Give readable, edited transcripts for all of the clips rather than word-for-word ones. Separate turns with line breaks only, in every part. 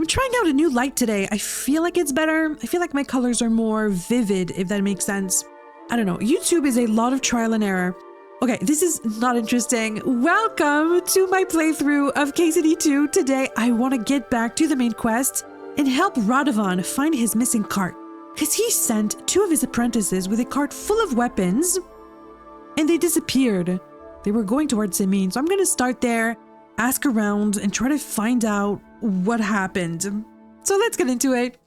I'm trying out a new light today. I feel like it's better. I feel like my colors are more vivid, if that makes sense. I don't know. YouTube is a lot of trial and error. Okay, this is not interesting. Welcome to my playthrough of KCD II. Today, I want to get back to the main quest and help Radovan find his missing cart. Because he sent 2 of his apprentices with a cart full of weapons and they disappeared. They were going towards Simin. So I'm going to start there, ask around, and try to find out what happened. So let's get into it.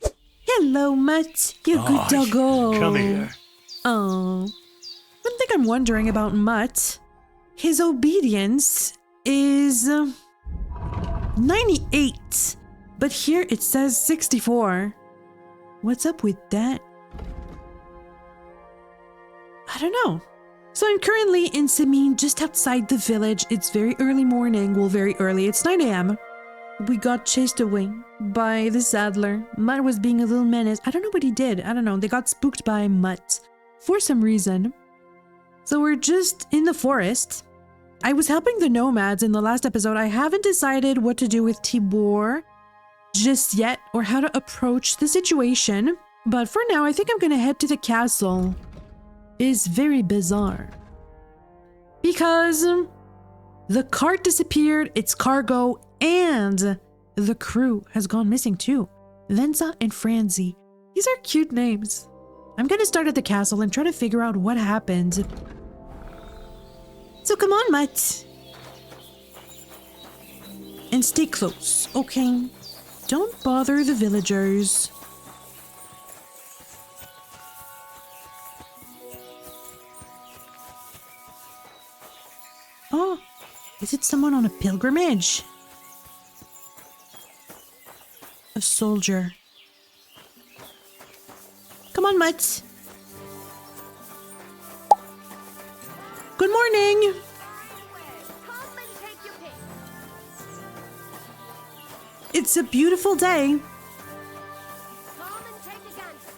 Hello, Mutt. You good doggo.
Come here.
Oh. One thing I'm wondering about Mutt, his obedience is 98, but here it says 64. What's up with that? I don't know. So I'm currently in Simin, just outside the village. It's very early morning. Well, very early. It's 9 a.m. We got chased away by the saddler. Mutt was being a little menace. I don't know what he did. I don't know. They got spooked by Mutt for some reason. So we're just in the forest. I was helping the nomads in the last episode. I haven't decided what to do with Tibor just yet or how to approach the situation. But for now, I think I'm going to head to the castle. It's very bizarre. Because the cart disappeared, its cargo, and the crew has gone missing too. Venza and Franzi. These are cute names. I'm going to start at the castle and try to figure out what happened. So come on, Mutt. And stay close, okay? Don't bother the villagers. Oh, is it someone on a pilgrimage? A soldier. Come on, Mutt. Good morning. It's a beautiful day.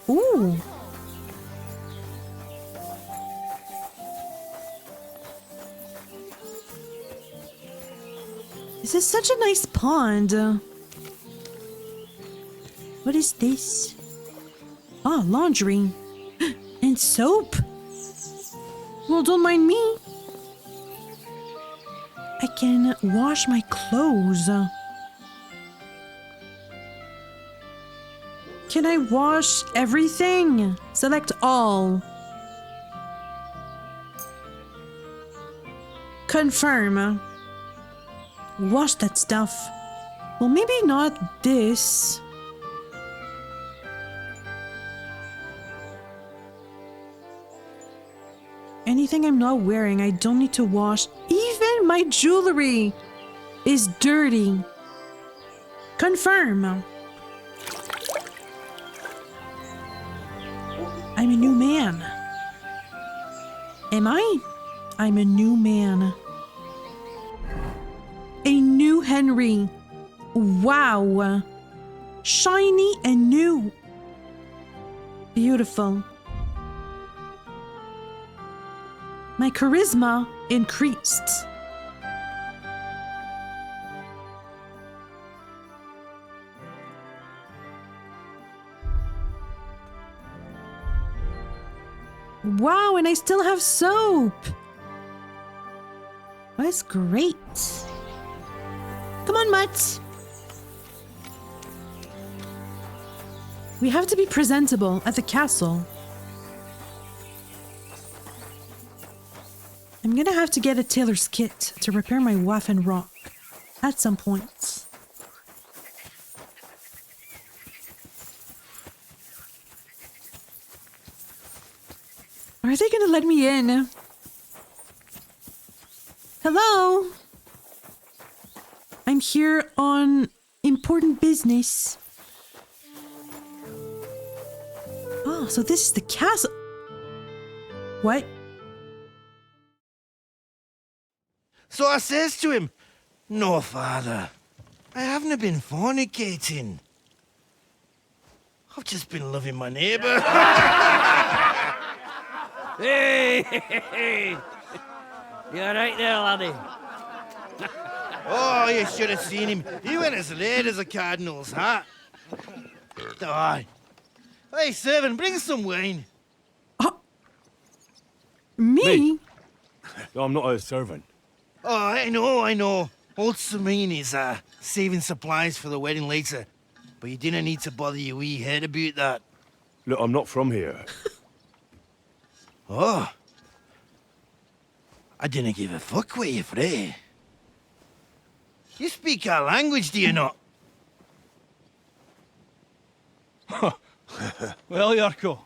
Ooh. This is such a nice pond. What is this? Ah, laundry. And soap. Well, don't mind me. I can wash my clothes. Can I wash everything? Select all. Confirm. Wash that stuff. Well, maybe not this. Anything I'm not wearing, I don't need to wash. Even my jewelry is dirty. Confirm. I'm a new man. Am I? I'm a new man. A new Henry. Wow. Shiny and new. Beautiful. My charisma increased. Wow, and I still have soap. That's great. Come on, Mutt. We have to be presentable at the castle. I'm gonna have to get a tailor's kit to repair my Waffen rock at some point. Are they gonna let me in? Hello? I'm here on important business. Oh, so this is the castle. What?
So I says to him, "No, father, I haven't been fornicating. I've just been loving my neighbour."
Hey! You alright there, laddie?
Oh, you should have seen him. He went as late as a cardinal's hat. Aye. Hey, servant, bring some wine.
Me?
No, I'm not a servant.
Oh, I know. Old Simene is saving supplies for the wedding later. But you didn't need to bother your wee head about that.
Look, I'm not from here.
Oh. I didn't give a fuck where you're from. You speak our language, do you not?
Well, Yurko,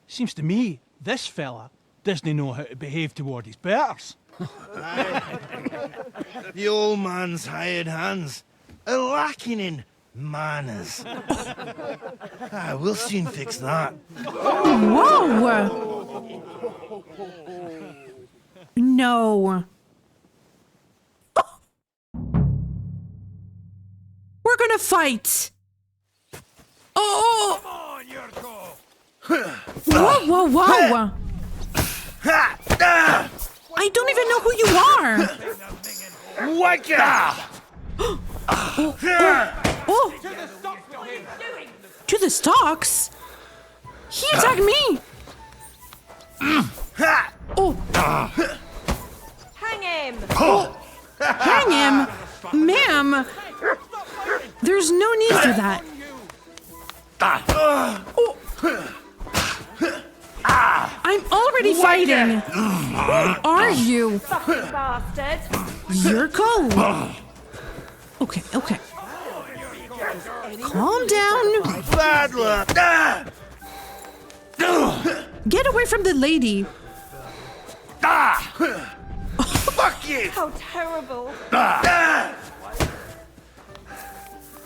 seems to me this fella doesn't know how to behave toward his betters.
The old man's hired hands are lacking in manners. We'll soon fix that.
Whoa! No. We're gonna fight! Oh! Come on, Yurko! Whoa! I don't even know who you are!
What?
Oh! To the stocks? He attacked me! Oh!
Hang him!
Hang him? Ma'am! There's no need for that. Oh. I'm already fighting! Who are you?
Fucking bastard!
Yurko? Okay. Calm down.
Bad luck.
Get away from the lady.
Fuck you.
How terrible!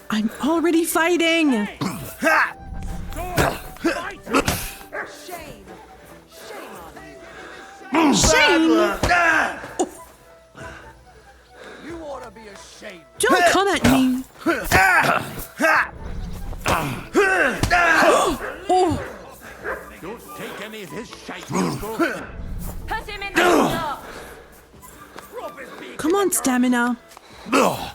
I'm already fighting. Shame?
You ought to be ashamed.
Don't come at me. Oh,
Don't take any of his shite, Yurko.
Put him in the stocks!
come on, stamina. Oh.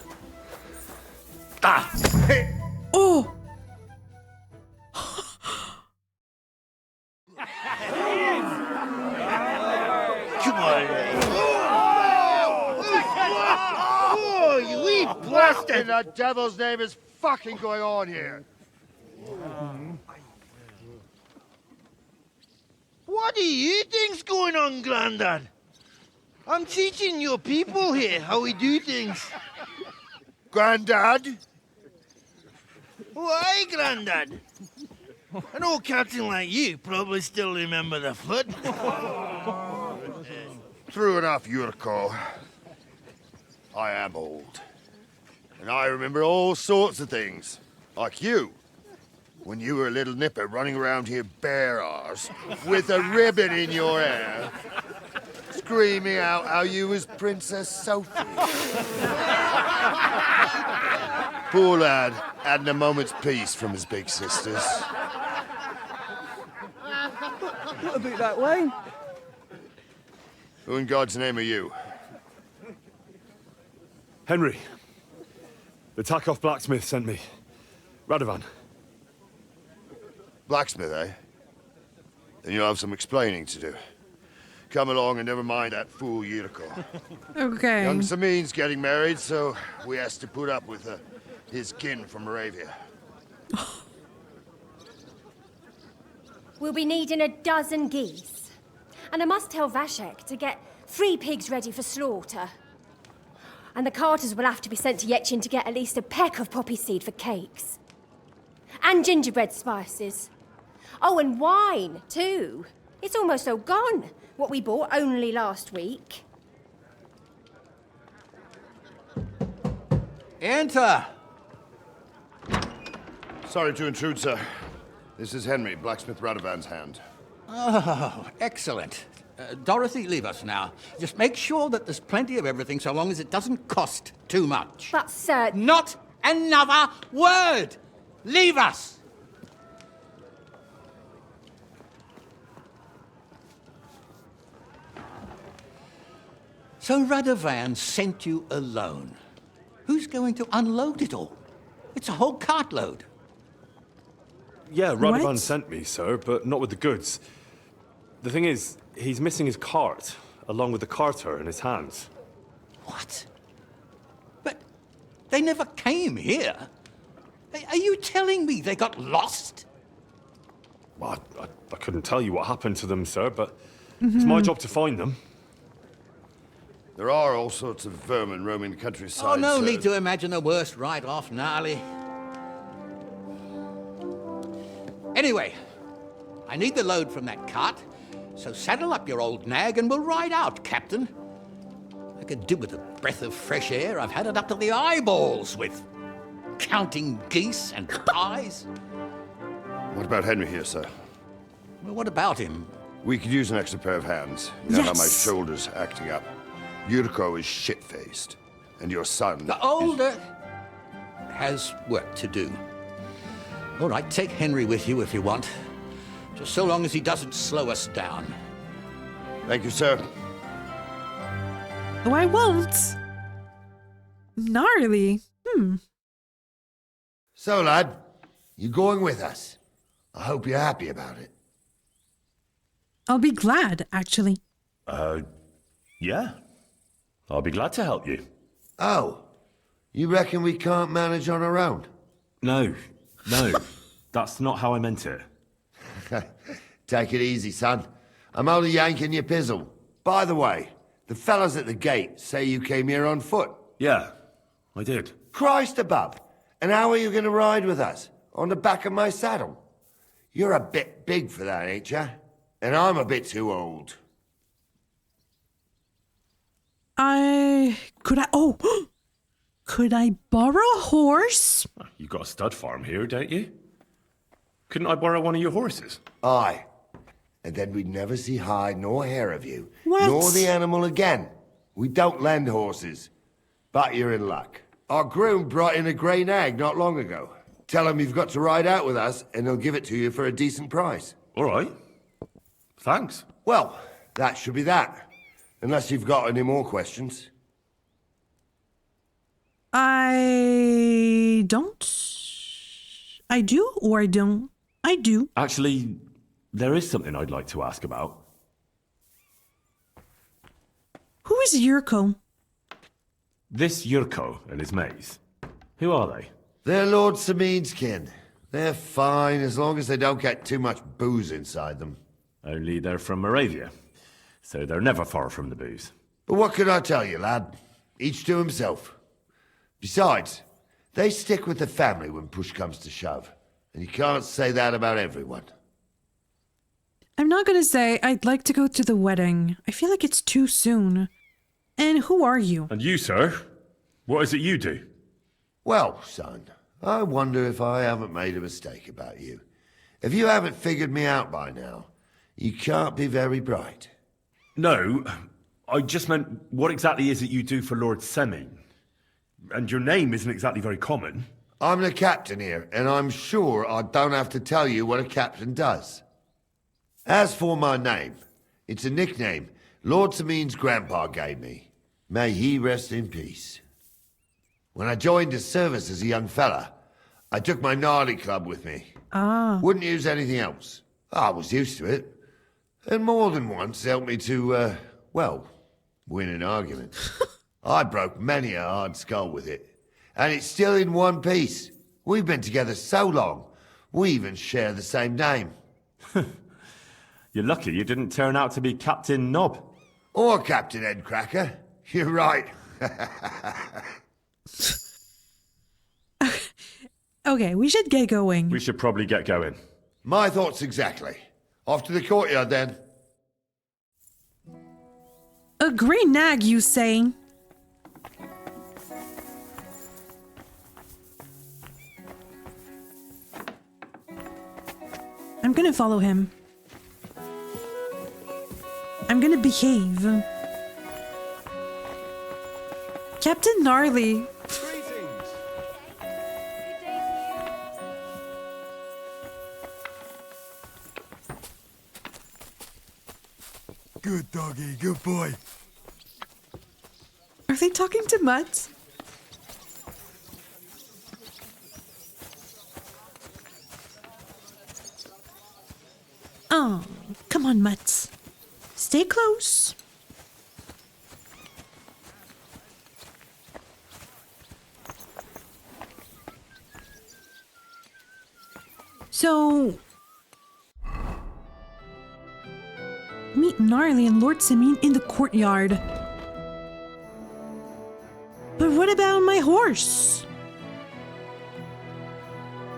Come on. Oh, you wee
What in
bastard.
the devil's name is fucking going on here?
What do you think's going on, Grandad? I'm teaching your people here how we do things.
Grandad?
Why, Grandad? An old captain like you probably still remember the flood.
True enough, Yurko. I am old. And I remember all sorts of things. Like you. When you were a little nipper running around here bare arse, with a ribbon in your hair, screaming out how you was Princess Sophie. Poor lad, hadn't a moment's peace from his big sisters.
What about that wine?
Who in God's name are you?
Henry. The Takeoff blacksmith sent me. Radovan.
Blacksmith, eh? Then you'll have some explaining to do. Come along and never mind that fool Yurko.
Okay.
Young Simene's getting married, so we has to put up with his kin from Moravia.
We'll be needing a dozen geese. And I must tell Vashek to get 3 pigs ready for slaughter. And the carters will have to be sent to Yechin to get at least a peck of poppy seed for cakes. And gingerbread spices. Oh, and wine, too. It's almost all gone, what we bought only last week.
Enter!
Sorry to intrude, sir. This is Henry, blacksmith Radovan's hand.
Oh, excellent. Dorothy, leave us now. Just make sure that there's plenty of everything so long as it doesn't cost too much.
But, sir...
Not another word! Leave us! So Radovan sent you alone. Who's going to unload it all? It's a whole cartload.
Yeah, Radovan
What?
sent me, sir, but not with the goods. The thing is, he's missing his cart, along with the carter in his hands.
What? But they never came here. Are you telling me they got lost?
Well, I couldn't tell you what happened to them, sir, but it's my job to find them.
There are all sorts of vermin roaming the countryside.
Oh, no
sir.
need to imagine the worst right off, gnarly. Anyway, I need the load from that cart, so saddle up your old nag and we'll ride out, Captain. I could do with a breath of fresh air. I've had it up to the eyeballs with counting geese and pies.
What about Henry here, sir?
Well, what about him?
We could use an extra pair of hands. You know how my
Yes.
shoulder's acting up. Yurko is shit-faced. And your son...
The older has work to do. All right, take Henry with you if you want. Just so long as he doesn't slow us down.
Thank you, sir.
Oh, I won't. Gnarly.
So, lad, you going with us? I hope you're happy about it.
I'll be glad, actually.
Yeah. I'll be glad to help you.
Oh, you reckon we can't manage on our own?
No, that's not how I meant it.
Take it easy, son. I'm only yanking your pizzle. By the way, the fellas at the gate say you came here on foot.
Yeah, I did.
Christ above! And how are you going to ride with us? On the back of my saddle? You're a bit big for that, ain't ya? And I'm a bit too old.
Could I borrow a horse?
You got a stud farm here, don't you? Couldn't I borrow one of your horses?
Aye. And then we'd never see hide nor hair of you.
What?
Nor the animal again. We don't lend horses. But you're in luck. Our groom brought in a grey nag not long ago. Tell him you've got to ride out with us, and he'll give it to you for a decent price.
All right. Thanks.
Well, that should be that. Unless you've got any more questions.
I don't. I do or I don't. I do.
Actually, there is something I'd like to ask about.
Who is Yurko?
This Yurko and his mates. Who are they?
They're Lord Samin's kin. They're fine as long as they don't get too much booze inside them.
Only they're from Moravia, so they're never far from the booze.
But what can I tell you, lad? Each to himself. Besides, they stick with the family when push comes to shove. And you can't say that about everyone.
I'm not gonna say I'd like to go to the wedding. I feel like it's too soon. And who are you?
And you, sir? What is it you do?
Well, son, I wonder if I haven't made a mistake about you. If you haven't figured me out by now, you can't be very bright.
No, I just meant, what exactly is it you do for Lord Semin? And your name isn't exactly very common.
I'm the captain here, and I'm sure I don't have to tell you what a captain does. As for my name, it's a nickname Lord Samin's grandpa gave me. May he rest in peace. When I joined his service as a young fella, I took my gnarly club with me. Wouldn't use anything else. I was used to it. And more than once helped me to, win an argument. I broke many a hard skull with it. And it's still in one piece. We've been together so long, we even share the same name.
You're lucky you didn't turn out to be Captain Knob.
Or Captain Headcracker. You're right.
Okay, we should get going.
We should probably get going.
My thoughts exactly. Off to the courtyard then.
A grey nag, you say? I'm gonna follow him. I'm gonna behave. Captain Gnarly.
Good doggy, good boy.
they talking to Mutt? Oh, come on, Mutt. Stay close. So, meet Gnarly and Lord Simeon in the courtyard. But what about my horse?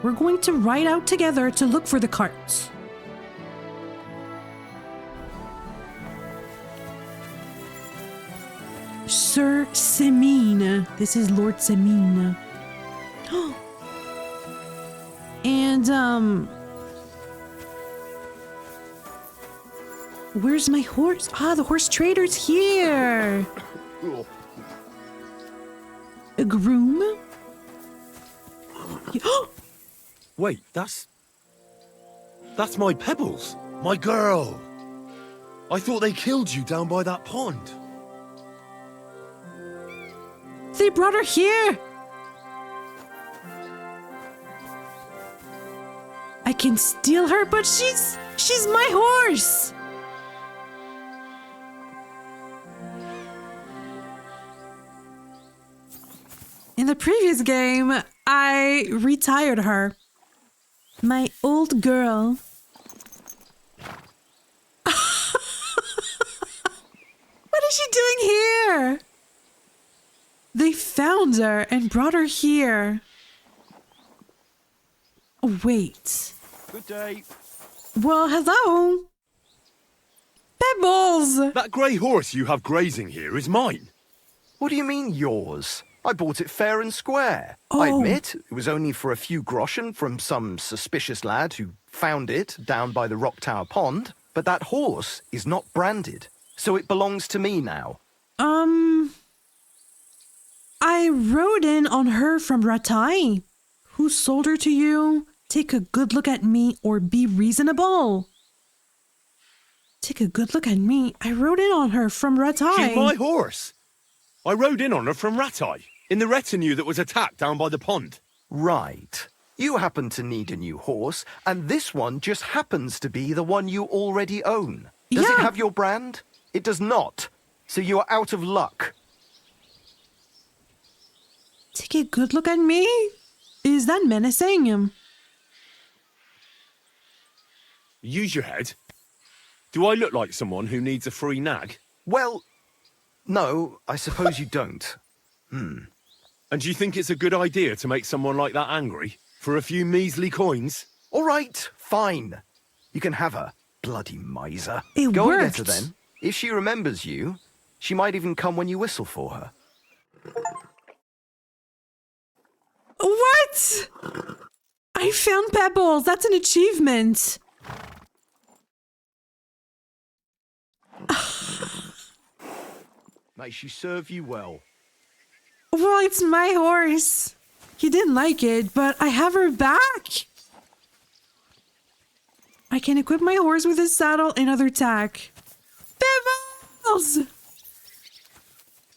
We're going to ride out together to look for the carts. Sir Simeon. This is Lord Simeon. And, where's my horse? Ah, the horse trader's here. A groom?
Wait, that's my Pebbles, my girl. I thought they killed you down by that pond.
They brought her here. I can steal her, but she's my horse. In the previous game, I retired her. My old girl. What is she doing here? They found her and brought her here. Oh, wait.
Good day.
Well, hello. Pebbles!
That grey horse you have grazing here is mine.
What do you mean, yours? I bought it fair and square.
Oh.
I admit, it was only for a few groschen from some suspicious lad who found it down by the Rock Tower Pond, but that horse is not branded, so it belongs to me now.
I rode in on her from Ratai. Who sold her to you? Take a good look at me or be reasonable. Take a good look at me. I rode in on her from Ratai.
She's my horse. I rode in on her from Ratai, in the retinue that was attacked down by the pond.
Right. You happen to need a new horse, and this one just happens to be the one you already own. Does it
Yeah.
have your brand? It does not. So you are out of luck.
Take a good look at me. Is that menacing?
Use your head. Do I look like someone who needs a free nag?
Well, no, I suppose you don't.
And do you think it's a good idea to make someone like that angry? For a few measly coins?
All right, fine. You can have her, bloody miser.
It
Go and
worked.
get her then. If she remembers you, she might even come when you whistle for her.
What? I found Pebbles. That's an achievement.
May she serve you well.
Well, it's my horse. He didn't like it, but I have her back. I can equip my horse with a saddle and other tack. Pebbles!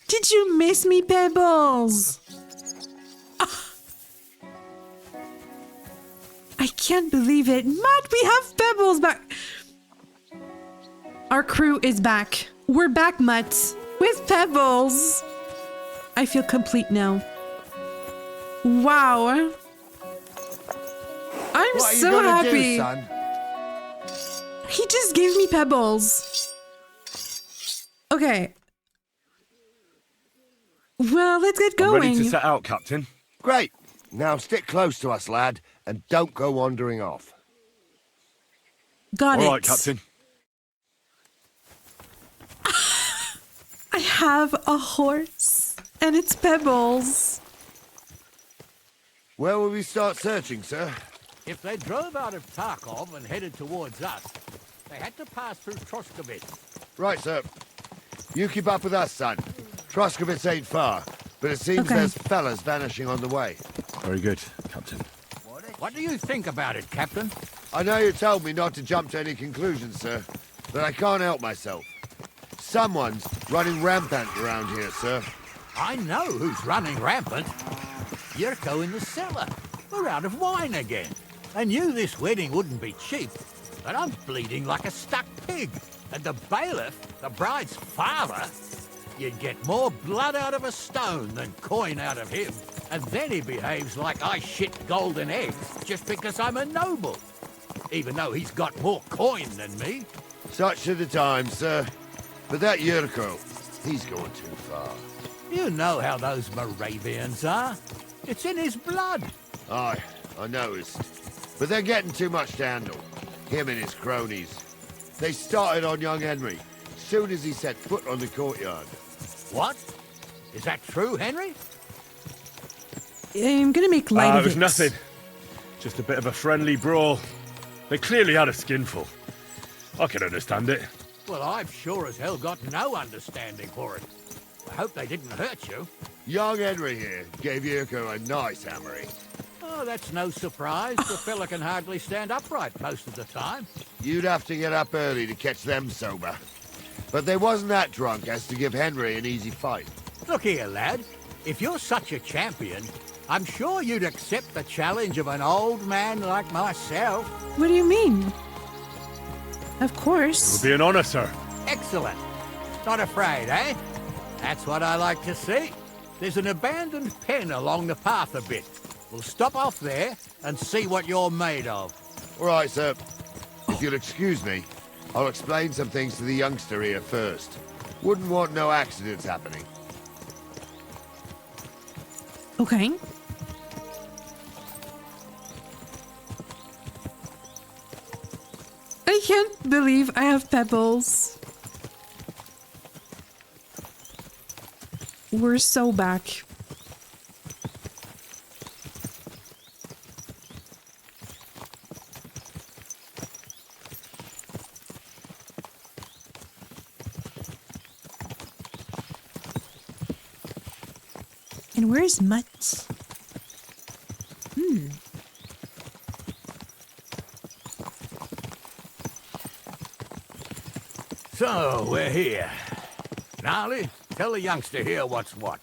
Did you miss me, Pebbles? Ah. I can't believe it. Matt, we have Pebbles back. Our crew is back. We're back, Mutt. With Pebbles. I feel complete now. Wow. I'm
What are you
so
gonna
happy.
do, son?
He just gave me Pebbles. Okay. Well, let's get
I'm ready to
going.
set out, Captain.
Great. Now stick close to us, lad, and don't go wandering off.
Got it.
All right, Captain.
I have a horse, and it's Pebbles.
Where will we start searching, sir?
If they drove out of Tarkov and headed towards us, they had to pass through Troskovitz.
Right, sir. You keep up with us, son. Troskovitz ain't far, but it seems
Okay.
there's fellas vanishing on the way.
Very good, Captain.
What do you think about it, Captain?
I know you told me not to jump to any conclusions, sir, but I can't help myself. Someone's running rampant around here, sir.
I know who's running rampant. Yurko in the cellar. We're out of wine again. I knew this wedding wouldn't be cheap, but I'm bleeding like a stuck pig. And the bailiff, the bride's father, you'd get more blood out of a stone than coin out of him. And then he behaves like I shit golden eggs just because I'm a noble. Even though he's got more coin than me.
Such are the times, sir. But that Yurko, he's going too far.
You know how those Moravians are. It's in his blood.
Aye, I noticed. But they're getting too much to handle. Him and his cronies. They started on young Henry, soon as he set foot on the courtyard.
What? Is that true, Henry?
I'm gonna make light of
It was nothing. Just a bit of a friendly brawl. They clearly had a skinful. I can understand it.
Well, I've sure as hell got no understanding for it. I hope they didn't hurt you.
Young Henry here gave Yurko a nice hammering.
Oh, that's no surprise. The fella can hardly stand upright most of the time.
You'd have to get up early to catch them sober. But they wasn't that drunk as to give Henry an easy fight.
Look here, lad. If you're such a champion, I'm sure you'd accept the challenge of an old man like myself.
What do you mean? Of
It
course.
would be an honor, sir.
Excellent. Not afraid, eh? That's what I like to see. There's an abandoned pen along the path a bit. We'll stop off there and see what you're made of.
All right, sir. If you'll excuse me, I'll explain some things to the youngster here first. Wouldn't want no accidents happening.
Okay. I can't believe I have Pebbles. We're so back. And where's Mutt?
So, we're here. Gnarly, tell the youngster here what's what.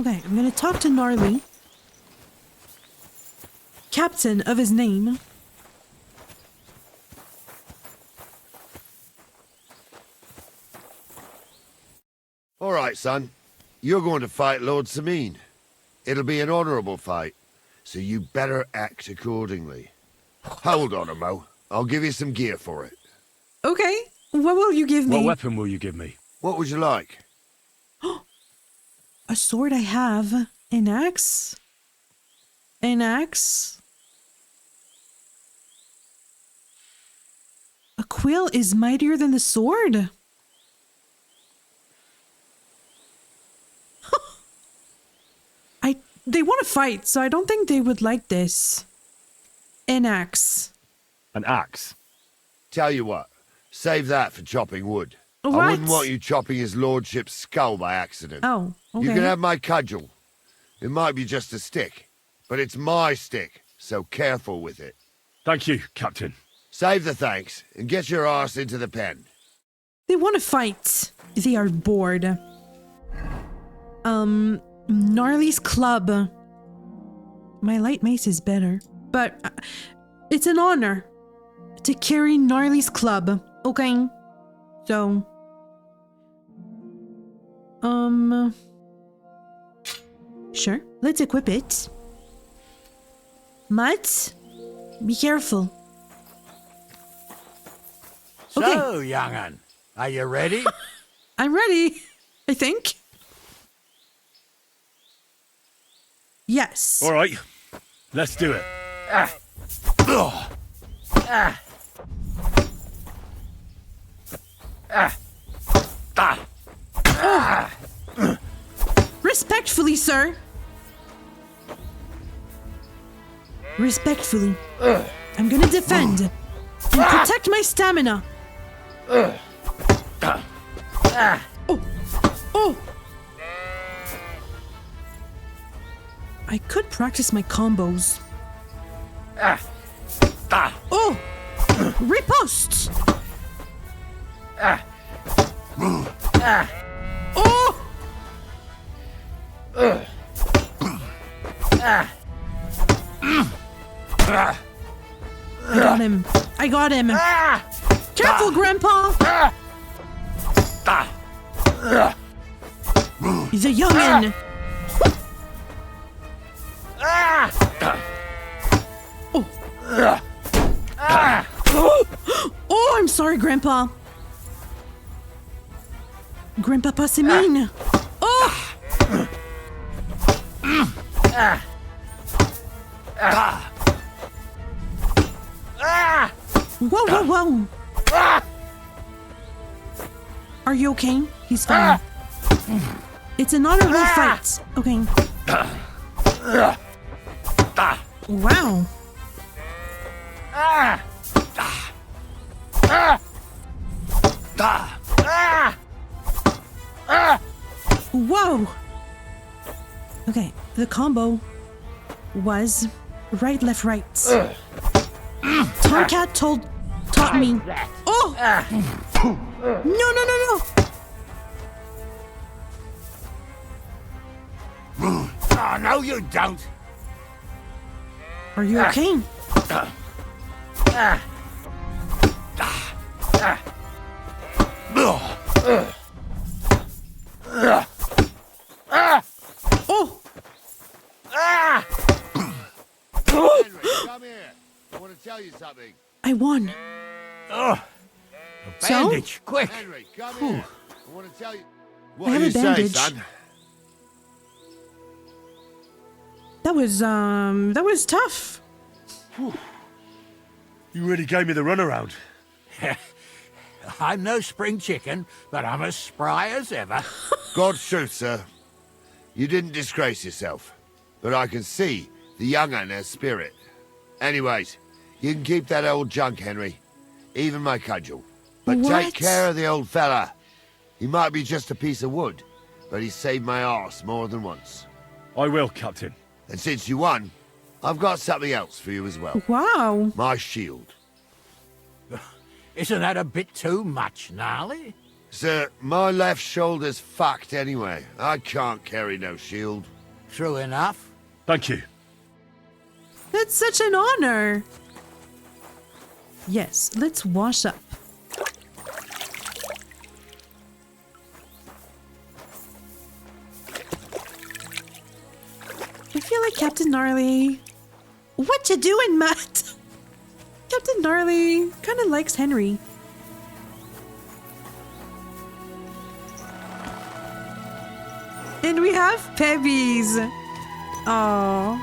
Okay, I'm gonna talk to Gnarly. Captain of his name.
All right, son. You're going to fight Lord Sameen. It'll be an honorable fight, so you better act accordingly. Hold on a mo. I'll give you some gear for it.
Okay, what will you give me?
What weapon will you give me?
What would you like?
A sword I have. An axe? An axe? A quill is mightier than the sword? They want to fight, so I don't think they would like this. An axe.
An axe.
Tell you what, save that for chopping wood.
What?
I wouldn't want you chopping his lordship's skull by accident.
Oh, okay.
You can have my cudgel. It might be just a stick, but it's my stick, so careful with it.
Thank you, Captain.
Save the thanks, and get your arse into the pen.
They want to fight. They are bored. Gnarly's club. My light mace is better, but it's an honor to carry Gnarly's club. Okay, so sure, let's equip it. Mutt, be careful.
So,
Okay.
young'un, are you ready?
I'm ready, I think. Yes.
All right, let's do it.
Respectfully, sir. Respectfully. I'm gonna defend and protect my stamina. Oh. Oh. I could practice my combos. Oh! Riposte! Oh! I got him. Careful, Grandpa! He's a youngin'. Oh, I'm sorry, Grandpa. Grandpa passé mine. Oh! Whoa, whoa, whoa. Are you okay? He's fine. It's an honorable fight. Okay. Wow. Whoa. Okay, the combo was right, left, right. Tomcat taught me. Oh! No, no, no, no!
Oh, no, you don't.
Are you okay? Oh!
Henry, come here. I want to tell you something.
I won.
Oh, a bandage, quick.
Henry, come here. I want to tell you. What
I have
do
a
you say,
bandage.
son?
That was tough.
You really gave me the runaround.
I'm no spring chicken, but I'm as spry as ever.
God's truth, sir. You didn't disgrace yourself, but I can see the young un has spirit. Anyways, you can keep that old junk, Henry. Even my cudgel. But
What?
take care of the old fella. He might be just a piece of wood, but he saved my arse more than once.
I will, Captain.
And since you won, I've got something else for you as well.
Wow.
My shield.
Isn't that a bit too much, Gnarly?
Sir, my left shoulder's fucked anyway. I can't carry no shield.
True enough.
Thank you.
That's such an honor. Yes, let's wash up. I feel like Captain Gnarly. What you doing, Matt? Captain Gnarly kind of likes Henry. And we have Pebbles. Oh,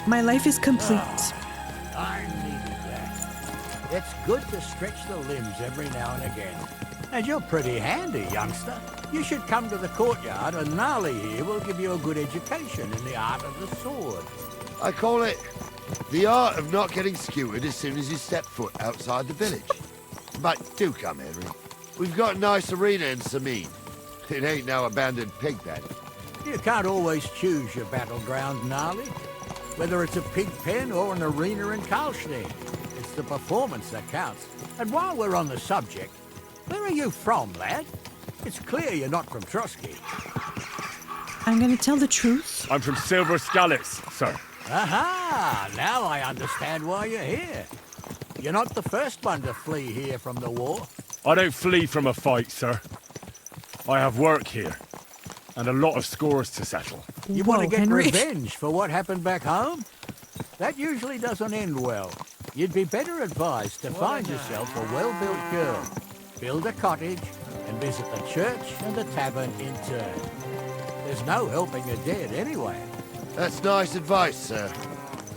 my life is complete.
I needed that. It's good to stretch the limbs every now and again. And you're pretty handy, youngster. You should come to the courtyard, and Gnarly here will give you a good education in the art of the sword.
I call it the art of not getting skewered as soon as you step foot outside the village. But do come, Henry. We've got a nice arena in Sameen. It ain't no abandoned pig pen.
You can't always choose your battleground, Gnarly. Whether it's a pig pen or an arena in Karlstein. It's the performance that counts. And while we're on the subject, where are you from, lad? It's clear you're not from Trotsky.
I'm gonna tell the truth.
I'm from Silver Scallops, sir.
Aha! Now I understand why you're here. You're not the first one to flee here from the war.
I don't flee from a fight, sir. I have work here, and a lot of scores to settle.
You want to get
Henry.
revenge for what happened back home? That usually doesn't end well. You'd be better advised to find yourself a well-built girl, build a cottage, and visit the church and the tavern in turn. There's no helping a dead anyway.
That's nice advice, sir.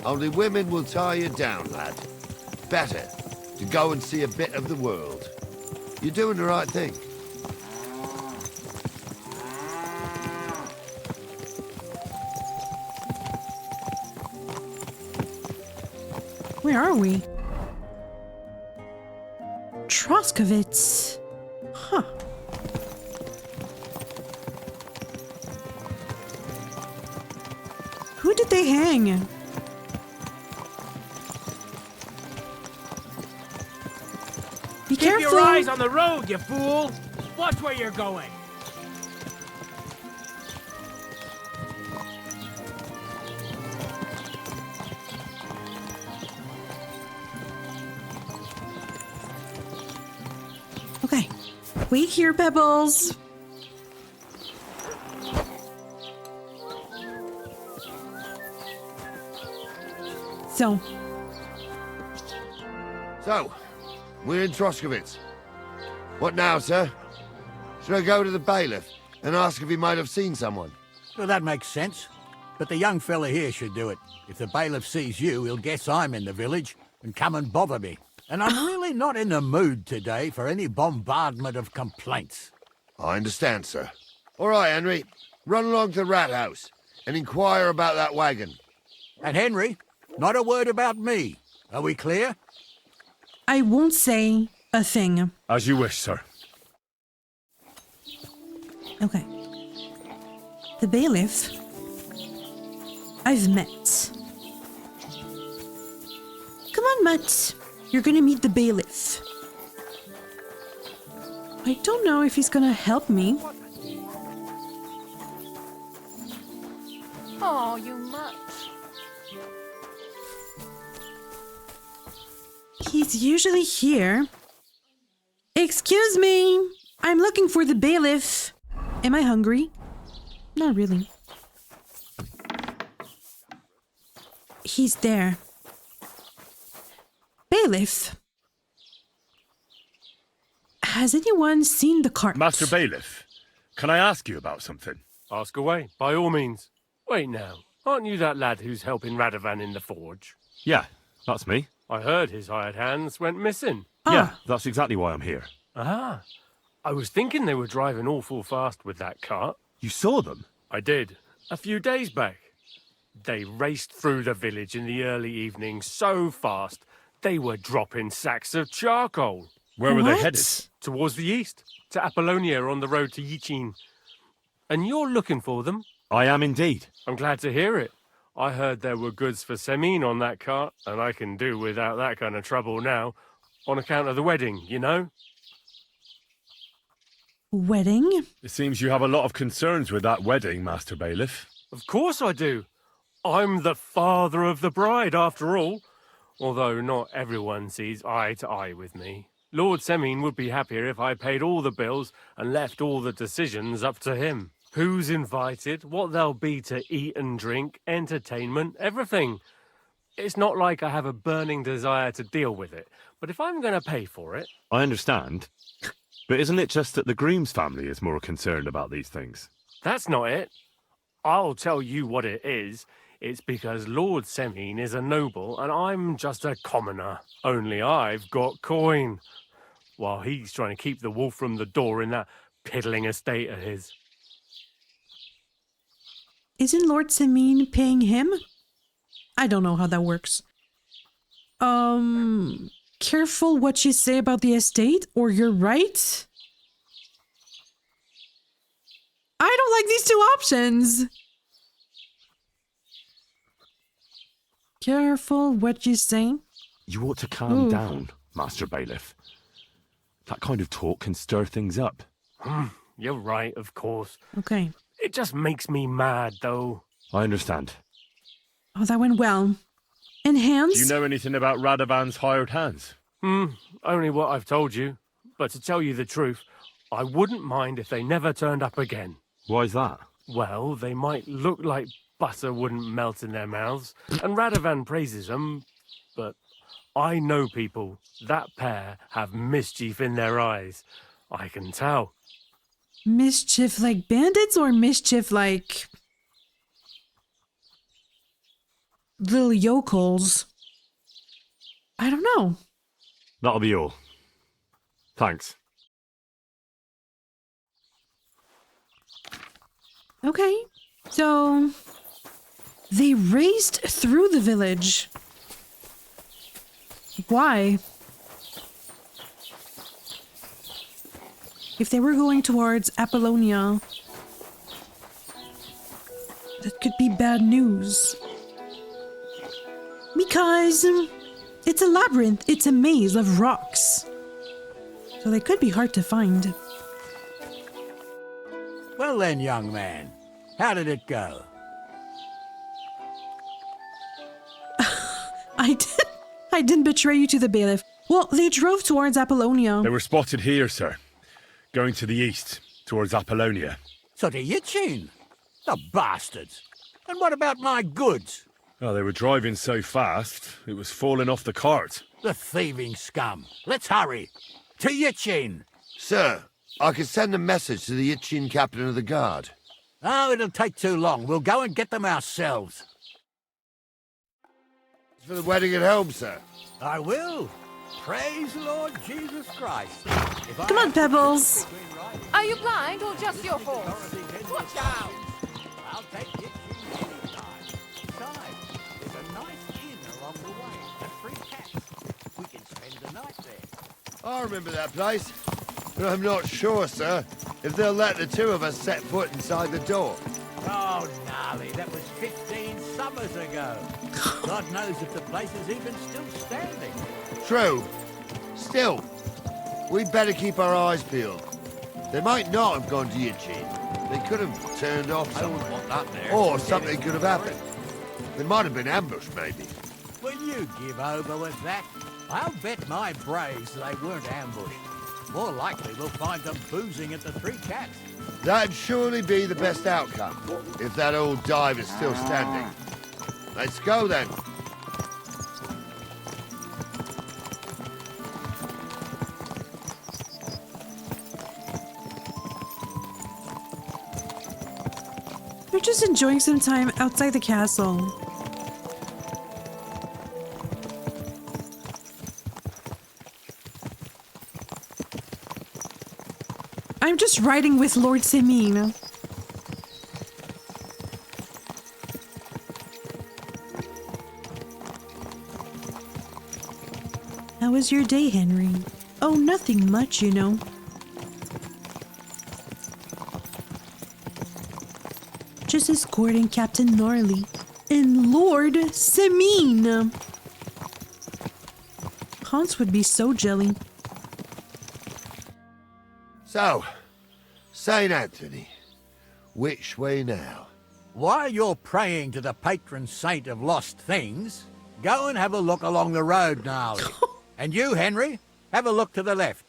Only women will tie you down, lad. Better to go and see a bit of the world. You're doing the right thing.
Where are we? Troskovitz. Huh. Who did they hang?
Keep
Careful.
your eyes on the road, you fool! Watch where you're going!
Okay. Wait here, Pebbles. So,
So, we're in Troskowitz. What now, sir? Should I go to the bailiff and ask if he might have seen someone?
Well, that makes sense. But the young fella here should do it. If the bailiff sees you, he'll guess I'm in the village and come and bother me. And I'm really not in the mood today for any bombardment of complaints.
I understand, sir. All right, Henry. Run along to the rat house and inquire about that wagon.
And Henry, not a word about me. Are we clear?
I won't say a thing.
As you wish, sir.
Okay. The bailiff I've met. Come on, Matt. You're gonna meet the bailiff. I don't know if he's gonna help me.
Oh, you mutt.
He's usually here. Excuse me. I'm looking for the bailiff. Am I hungry? Not really. He's there. Bailiff. Has anyone seen the cart?
Master Bailiff, can I ask you about something?
Ask away, by all means. Wait now, aren't you that lad who's helping Radovan in the forge?
Yeah, that's me.
I heard his hired hands went missing.
Yeah, that's exactly why I'm here.
Ah, I was thinking they were driving awful fast with that cart.
You saw them?
I did, a few days back. They raced through the village in the early evening so fast, they were dropping sacks of charcoal.
Where were they headed?
Towards the east, to Apollonia on the road to Yichin. And you're looking for them?
I am indeed.
I'm glad to hear it. I heard there were goods for Semine on that cart, and I can do without that kind of trouble now, on account of the wedding, you know?
Wedding?
It seems you have a lot of concerns with that wedding, Master Bailiff.
Of course I do. I'm the father of the bride, after all. Although not everyone sees eye to eye with me. Lord Semine would be happier if I paid all the bills and left all the decisions up to him. Who's invited, what there'll be to eat and drink, entertainment, everything. It's not like I have a burning desire to deal with it, but if I'm going to pay for it...
I understand. But isn't it just that the groom's family is more concerned about these things?
That's not it. I'll tell you what it is. It's because Lord Semine is a noble and I'm just a commoner. Only I've got coin. While he's trying to keep the wolf from the door in that piddling estate of his.
Isn't Lord Semine paying him? I don't know how that works. Careful what you say about the estate, or you're right. I don't like these two options. Careful what you say.
You ought to calm down, Master Bailiff. That kind of talk can stir things up.
You're right, of course.
Okay.
It just makes me mad, though.
I understand.
Oh, that went well. And hands?
Do you know anything about Radovan's hired hands?
Only what I've told you. But to tell you the truth, I wouldn't mind if they never turned up again.
Why's that?
Well, they might look like butter wouldn't melt in their mouths, and Radovan praises them, but I know people. That pair have mischief in their eyes. I can tell.
Mischief like bandits or mischief like little yokels? I don't know.
That'll be all. Thanks.
Okay, so they raced through the village. Why? If they were going towards Apollonia, that could be bad news. Because it's a labyrinth, it's a maze of rocks. So they could be hard to find.
Well then, young man, how did it go?
I didn't betray you to the bailiff. Well, they drove towards Apollonia.
They were spotted here, sir. Going to the east, towards Apollonia.
So to Yitchin? The bastards! And what about my goods?
Oh, they were driving so fast, it was falling off the cart.
The thieving scum. Let's hurry. To Yitchin!
Sir, I can send a message to the Yitchin captain of the guard.
Oh, it'll take too long. We'll go and get them ourselves.
For the wedding at home, sir.
I will. Praise Lord Jesus Christ.
Come on, Pebbles.
Are you blind or just your horse? Watch out!
I'll take Yitchin anytime. Besides, there's a nice inn along the way. The Three Cats. We can spend the night there.
I remember that place. But I'm not sure, sir, if they'll let the two of us set foot inside the door.
Oh, gnarly, that was 15 summers ago. God knows if the place is even still standing.
True. Still, we'd better keep our eyes peeled. They might not have gone to Yitchin. They could have turned off somewhere. Or something could have happened. They might have been ambushed, maybe.
Will you give over with that? I'll bet my braves they weren't ambushed. More likely we'll find them boozing at the Three Cats.
That'd surely be the best outcome, if that old dive is still standing. Let's go, then.
They're just enjoying some time outside the castle. I'm just riding with Lord Semin. How was your day, Henry? Oh, nothing much, you know. Just escorting Captain Gnarly and Lord Semin. Hans would be so jelly.
So, St. Anthony, which way now?
While you're praying to the patron saint of lost things, go and have a look along the road, Gnarly. And you, Henry, have a look to the left.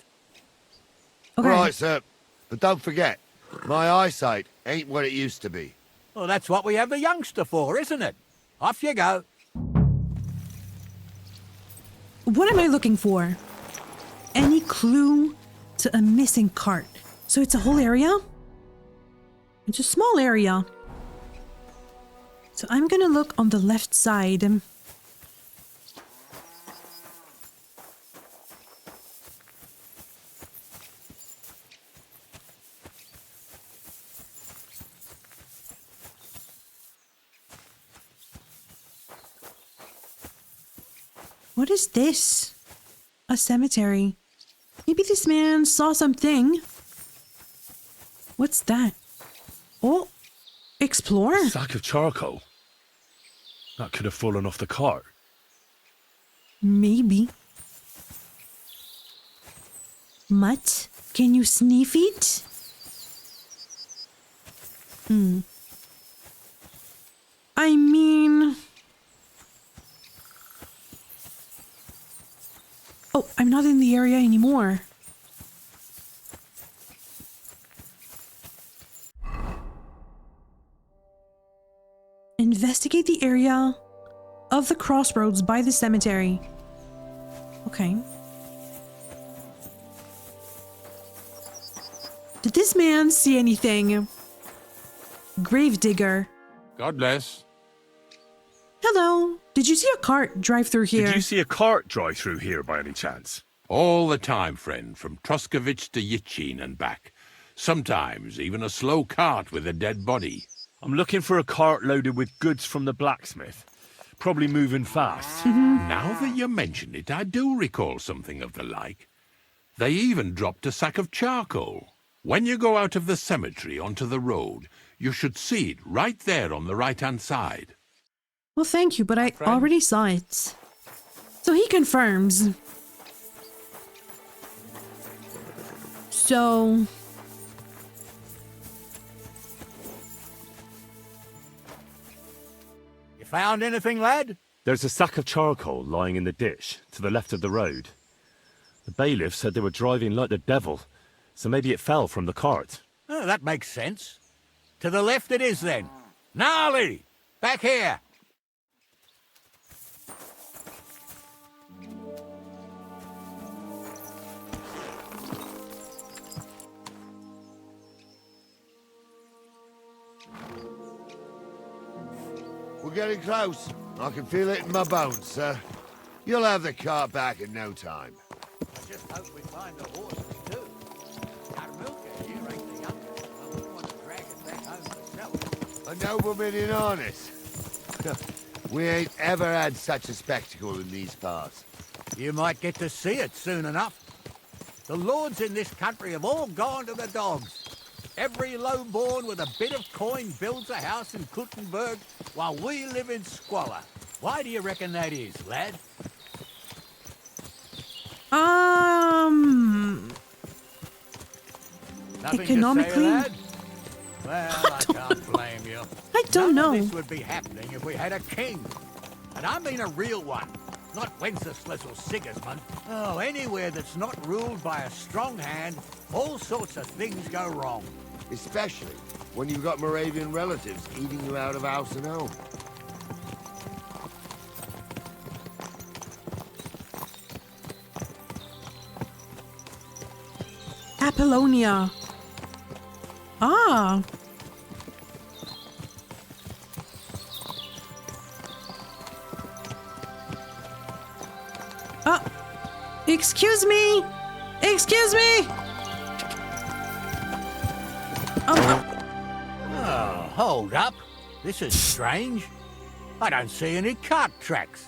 Okay.
Right, sir. But don't forget, my eyesight ain't what it used to be.
Well, that's what we have the youngster for, isn't it? Off you go.
What am I looking for? Any clue to a missing cart? So it's a whole area? It's a small area. So I'm gonna look on the left side. What is this? A cemetery. Maybe this man saw something. What's that? Oh, explore.
Sack of charcoal. That could have fallen off the cart.
Maybe. Mutt, can you sniff it? I mean... Oh, I'm not in the area anymore. Investigate the area of the crossroads by the cemetery. Okay. Did this man see anything? Gravedigger.
God bless.
Hello. Did you see a cart drive through here?
Did you see a cart drive through here by any chance?
All the time, friend, from Troskovich to Yitchin and back. Sometimes even a slow cart with a dead body.
I'm looking for a cart loaded with goods from the blacksmith. Probably moving fast.
Now that you mention it, I do recall something of the like. They even dropped a sack of charcoal. When you go out of the cemetery onto the road, you should see it right there on the right-hand side.
Well, thank you, but I already saw it. So he confirms. So...
You found anything, lad?
There's a sack of charcoal lying in the ditch to the left of the road. The bailiff said they were driving like the devil, so maybe it fell from the cart.
Oh, that makes sense. To the left it is, then. Gnarly! Back here!
We're getting close. I can feel it in my bones, sir. You'll have the cart back in no time.
I just hope we find the horses, too. Our milker here ain't the youngest. I wouldn't want to drag it back home myself.
A nobleman in harness. We ain't ever had such a spectacle in these parts.
You might get to see it soon enough. The lords in this country have all gone to the dogs. Every lowborn with a bit of coin builds a house in Kuttenberg while we live in squalor. Why do you reckon that is, lad? Nothing
economically?
to say, lad? Well, I can't blame you.
I don't know.
None of this would be happening if we had a king. And I mean a real one. Not Wenceslas or Sigismund. Oh, anywhere that's not ruled by a strong hand, all sorts of things go wrong.
Especially when you've got Moravian relatives eating you out of house and home.
Apollonia. Ah. Excuse me! Excuse me!
Oh, hold up. This is strange. I don't see any cart tracks.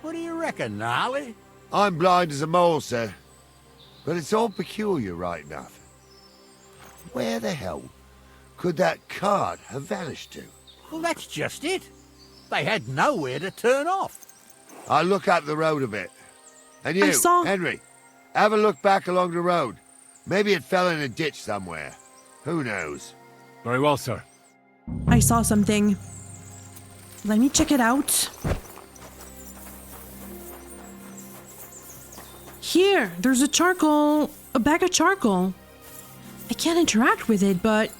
What do you reckon, Gnarly?
I'm blind as a mole, sir. But it's all peculiar, right enough. Where the hell could that cart have vanished to?
Well, that's just it. They had nowhere to turn off.
I'll look up the road a bit. And you, Henry, have a look back along the road. Maybe it fell in a ditch somewhere. Who knows?
Very well, sir.
I saw something. Let me check it out. Here, there's a bag of charcoal. I can't interact with it, but...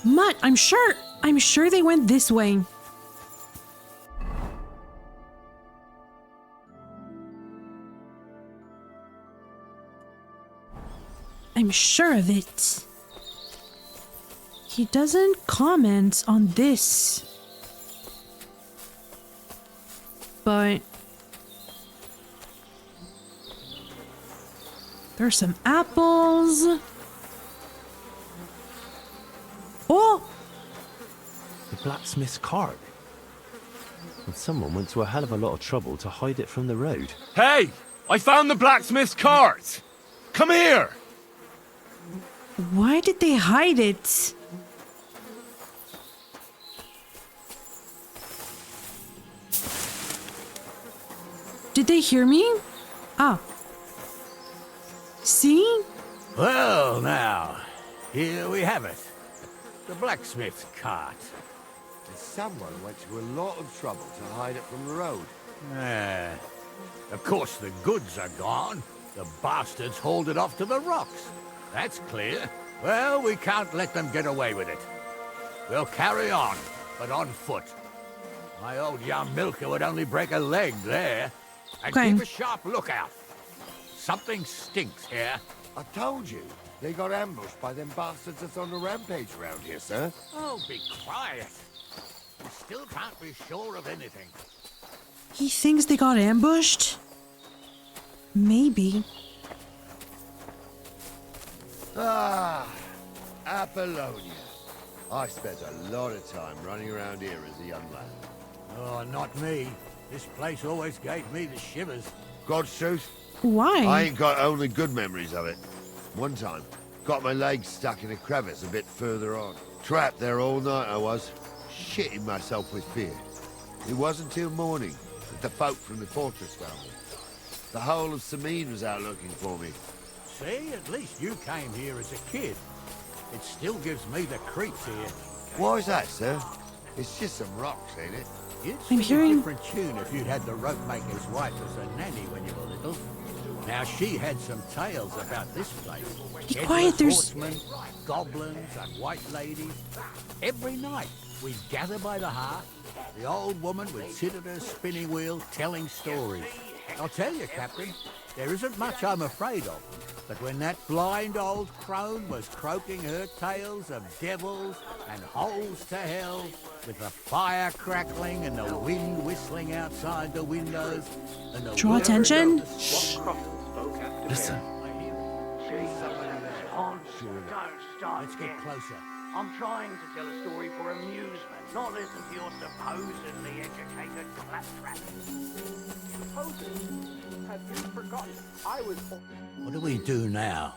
Mutt, I'm sure they went this way. I'm sure of it. He doesn't comment on this. But... there's some apples. Oh!
The blacksmith's cart. And someone went to a hell of a lot of trouble to hide it from the road. Hey! I found the blacksmith's cart! Come here!
Why did they hide it? Did they hear me? Ah. See?
Well, now, here we have it. The blacksmith's cart.
Someone went to a lot of trouble to hide it from the road.
Of course, the goods are gone. The bastards hauled it off to the rocks. That's clear. Well, we can't let them get away with it. We'll carry on, but on foot. My old young milker would only break a leg there. And keep a sharp lookout. Something stinks here.
I told you, they got ambushed by them bastards that's on the rampage around here, sir.
Oh, be quiet. We still can't be sure of anything.
He thinks they got ambushed? Maybe.
Ah, Apollonia. I spent a lot of time running around here as a young lad.
Oh, not me. This place always gave me the shivers.
God's truth.
Why?
I ain't got only good memories of it. One time, got my leg stuck in a crevice a bit further on. Trapped there all night I was, shitting myself with fear. It wasn't till morning that the folk from the fortress found me. The whole of Sameen was out looking for me.
See, at least you came here as a kid. It still gives me the creeps here.
Why is that, sir? It's just some rocks, ain't it?
You'd sing a different tune if you'd had the rope maker's wife as a nanny when you were little. Now, she had some tales about this place.
Be quiet, there's...
Horsemen, goblins, and white ladies. Every night, we'd gather by the hearth. The old woman would sit at her spinning wheel telling stories. I'll tell you, Captain, there isn't much I'm afraid of. But when that blind old crone was croaking her tales of devils and holes to hell, with the fire crackling and the wind whistling outside the windows, and the
draw attention.
Shh.
Listen.
Let's get closer.
I'm trying to tell a story for amusement, not listen to your supposedly educated claptrap. Have you forgotten? I was...
What do we do now?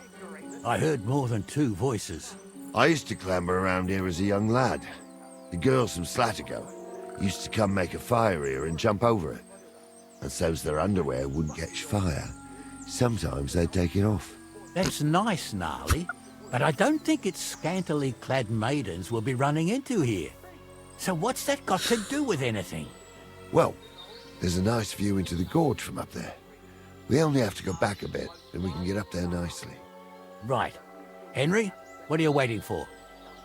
I heard more than two voices.
I used to clamber around here as a young lad. The girls from Slattergo used to come make a fire here and jump over it. And so's their underwear wouldn't catch fire, sometimes they'd take it off.
That's nice, Gnarly, but I don't think it's scantily clad maidens we'll be running into here. So what's that got to do with anything?
Well, there's a nice view into the gorge from up there. We only have to go back a bit, and we can get up there nicely.
Right. Henry, what are you waiting for?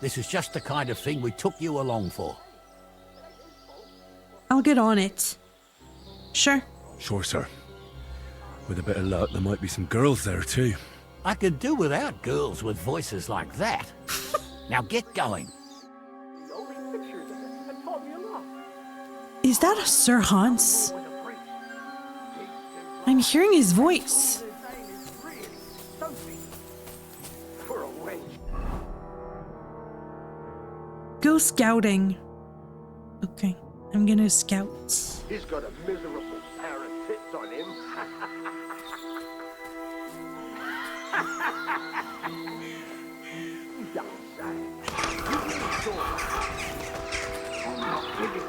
This is just the kind of thing we took you along for.
I'll get on it. Sure.
Sure, sir. With a bit of luck, there might be some girls there, too.
I could do without girls with voices like that. Now get going.
Is that a Sir Hans? I'm hearing his voice. Go scouting. Okay, I'm gonna scout.
He's got a miserable pair of tits on him. I'm not kidding.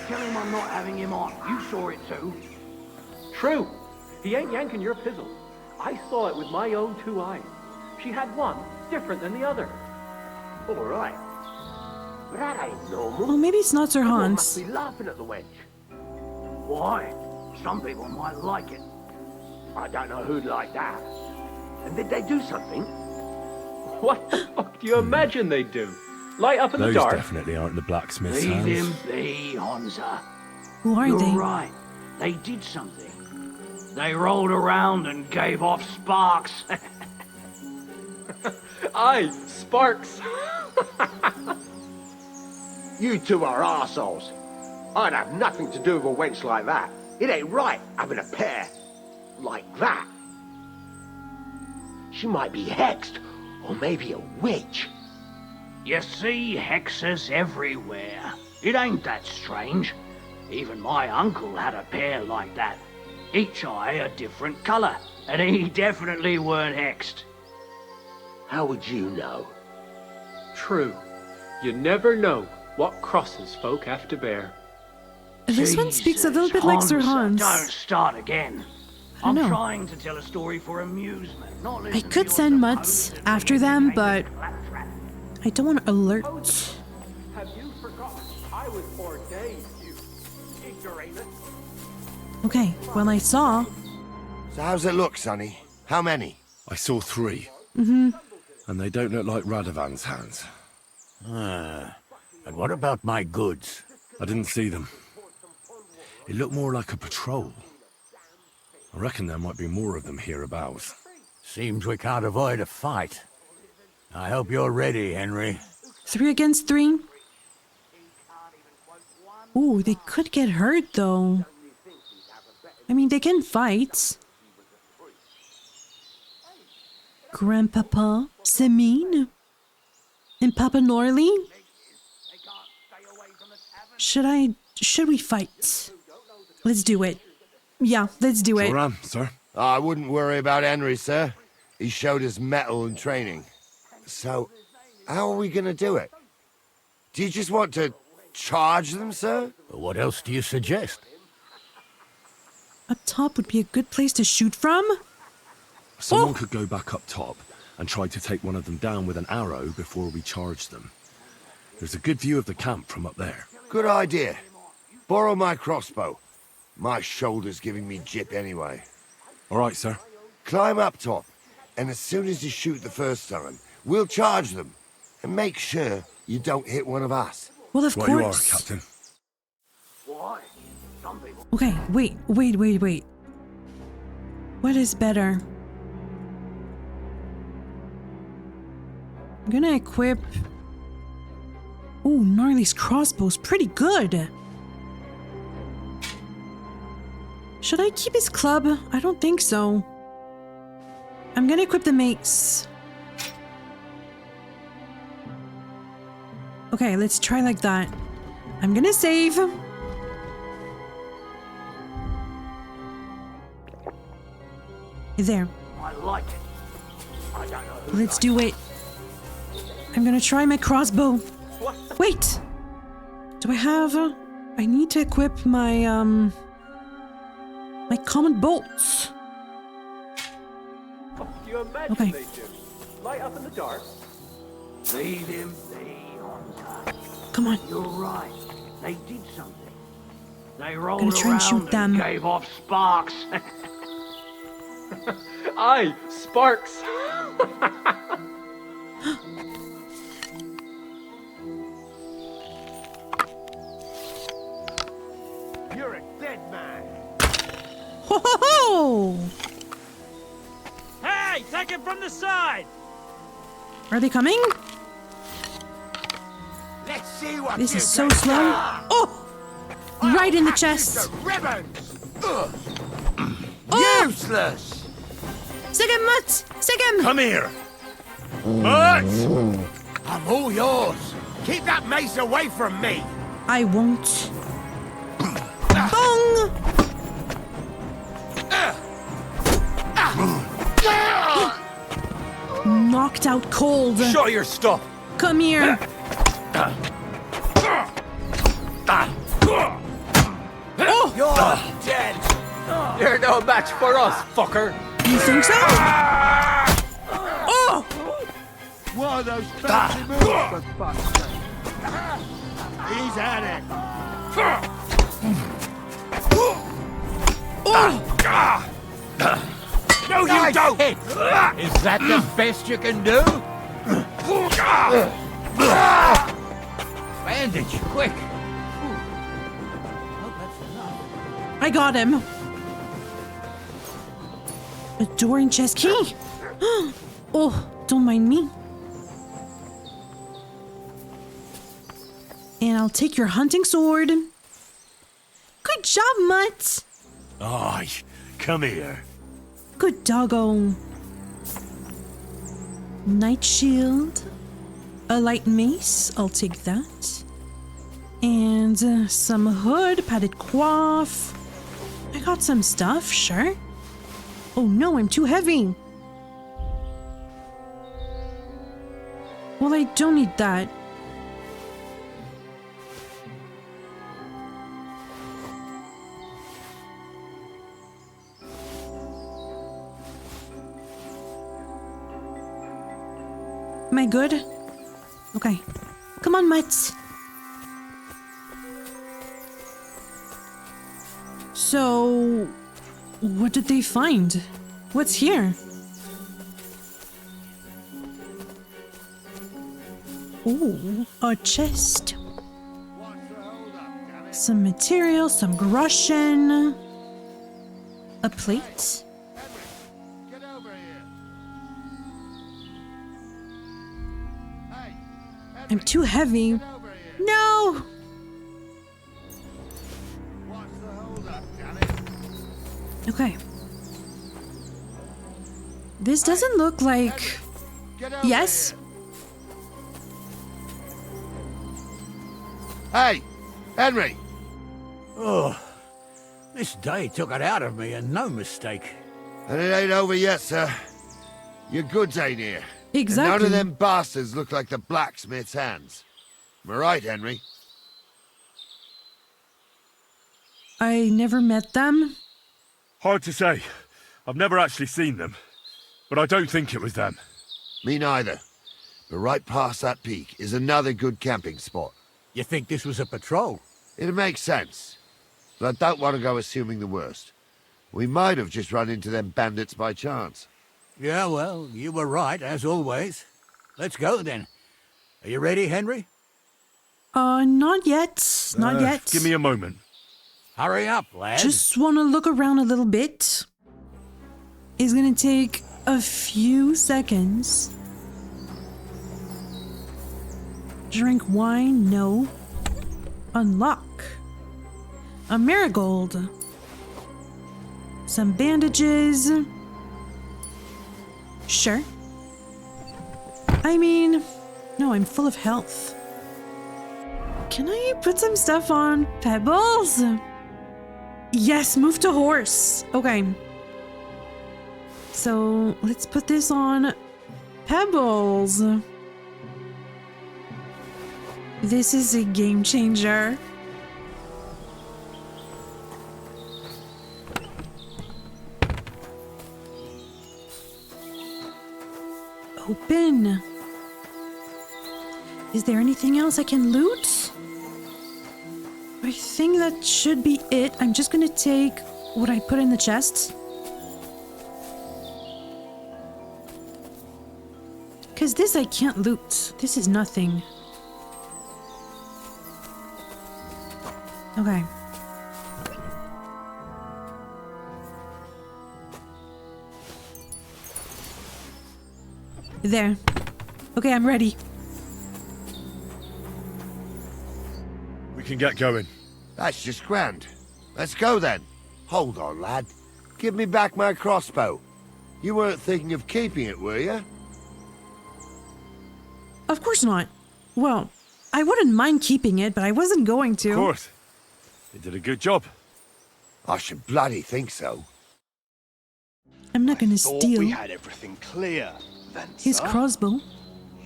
Tell him I'm not having him on. You saw it too.
True. He ain't yanking your pizzle. I saw it with my own 2 eyes. She had one different than the other.
All right. But that ain't normal.
Well, maybe it's not Sir
Everyone
Hans.
must be laughing at the wench. Why? Some people might like it. I don't know who'd like that. And did they do something?
What the fuck do you imagine they'd do? Light up in
Those
the dark?
definitely aren't the blacksmith's
Leave
hands.
him be, Honza.
Who are
You're
they?
right. They did something. They rolled around and gave off sparks.
Aye, sparks.
You two are arseholes. I'd have nothing to do with a wench like that. It ain't right having a pair like that. She might be hexed, or maybe a witch. You see hexes everywhere. It ain't that strange. Even my uncle had a pair like that. Each eye a different colour, and he definitely weren't hexed. How would you know?
True. You never know what crosses folk have to bear.
This one speaks a little bit like Sir Hans.
Don't start again.
I
I'm
know.
trying to tell a story for amusement, not
I
listen
could
to
send
your
Mutts after them, but I don't want to alert.
Have you forgotten? I was ordained, you ignoramus.
Okay, well I saw.
So how's it look, Sonny? How many?
I saw 3.
Mm-hmm.
And they don't look like Radovan's hands.
And what about my goods?
I didn't see them. It looked more like a patrol. I reckon there might be more of them hereabouts.
Seems we can't avoid a fight. I hope you're ready, Henry.
3 against 3. Ooh, they could get hurt though. I mean, they can fight. Grandpapa, Semine, and Papa Norley. Should we fight? Let's do it. Yeah, let's do it.
Sure am, sir.
I wouldn't worry about Henry, sir. He showed us mettle and training. So, how are we gonna do it? Do you just want to charge them, sir?
What else do you suggest?
Up top would be a good place to shoot from.
Someone could go back up top and try to take one of them down with an arrow before we charge them. There's a good view of the camp from up there.
Good idea. Borrow my crossbow. My shoulder's giving me jip anyway.
All right, sir.
Climb up top, and as soon as you shoot the first time, we'll charge them. And make sure you don't hit one of us.
Well, of
course.
course.
You are, Captain.
Okay, wait. What is better? I'm gonna equip... Oh, Gnarly's crossbow's pretty good. Should I keep his club? I don't think so. I'm gonna equip the mace. Okay, let's try like that. I'm gonna save. There.
I like it. I don't know who
Let's do it. I'm gonna try my crossbow. Wait! Do I have... I need to equip my, my common bolts.
You imagine
Okay.
they do. Light up in the dark.
Leave him be, Hunter.
Come on.
You're right. They did something. They rolled
Gonna try and shoot
around
them.
and gave off sparks.
Aye, sparks.
You're a dead man.
Ho ho ho!
Hey, take it from the side.
Are they coming?
Let's see what
This
you
is so
can
slow.
do.
Oh! Right in the chest.
Ribbons.
Oh!
Useless.
Sigurd! Sigurd!
Come here! Mutt!
I'm all yours. Keep that mace away from me.
I won't. Bong! Knocked out cold.
Show your stuff!
Come here. Oh!
You're dead.
You're no match for us, fucker.
You think so? Oh!
What are those fancy moves, for fuck's sake? He's at it.
Oh!
No, you don't! Is that the best you can do? Bandage, quick!
I got him. A door and chest key. Oh, don't mind me. And I'll take your hunting sword. Good job, Mutt.
Aye, come here.
Good doggo. Night shield. A light mace. I'll take that. And some hood, padded coif. I got some stuff, sure. Oh no, I'm too heavy. Well, I don't need that. Am I good? Okay. Come on, Mutt. So, what did they find? What's here? Ooh, a chest. Some material, some groschen. A plate.
Get over here. Hey,
I'm too heavy. No!
what's the hold up, damn it?
Okay. This doesn't look like...
Get over
Yes?
here. Hey, Henry.
Oh, this day took it out of me, and no mistake.
And it ain't over yet, sir. Your goods ain't here. And
Exactly.
none of them bastards look like the blacksmith's hands. Am I right, Henry?
I never met them.
Hard to say. I've never actually seen them. But I don't think it was them.
Me neither. But right past that peak is another good camping spot.
You think this was a patrol?
It makes sense. But I don't want to go assuming the worst. We might have just run into them bandits by chance.
Yeah, well, you were right, as always. Let's go, then. Are you ready, Henry?
Not yet. Not yet.
Give me a moment.
Hurry up, lad.
Just want to look around a little bit. It's gonna take a few seconds. Drink wine? No. Unlock. A marigold. Some bandages. Sure. I mean, no, I'm full of health. Can I put some stuff on Pebbles? Yes, move to horse. Okay. So let's put this on Pebbles. This is a game changer. Open. Is there anything else I can loot? I think that should be it. I'm just gonna take what I put in the chest. Because this I can't loot. This is nothing. Okay. There. Okay, I'm ready.
We can get going.
That's just grand. Let's go then. Hold on, lad. Give me back my crossbow. You weren't thinking of keeping it, were you?
Of course not. Well, I wouldn't mind keeping it, but I wasn't going to.
Of course. You did a good job.
I should bloody think so.
I'm not gonna
Thought
steal
we had everything clear, then,
his
sir.
crossbow.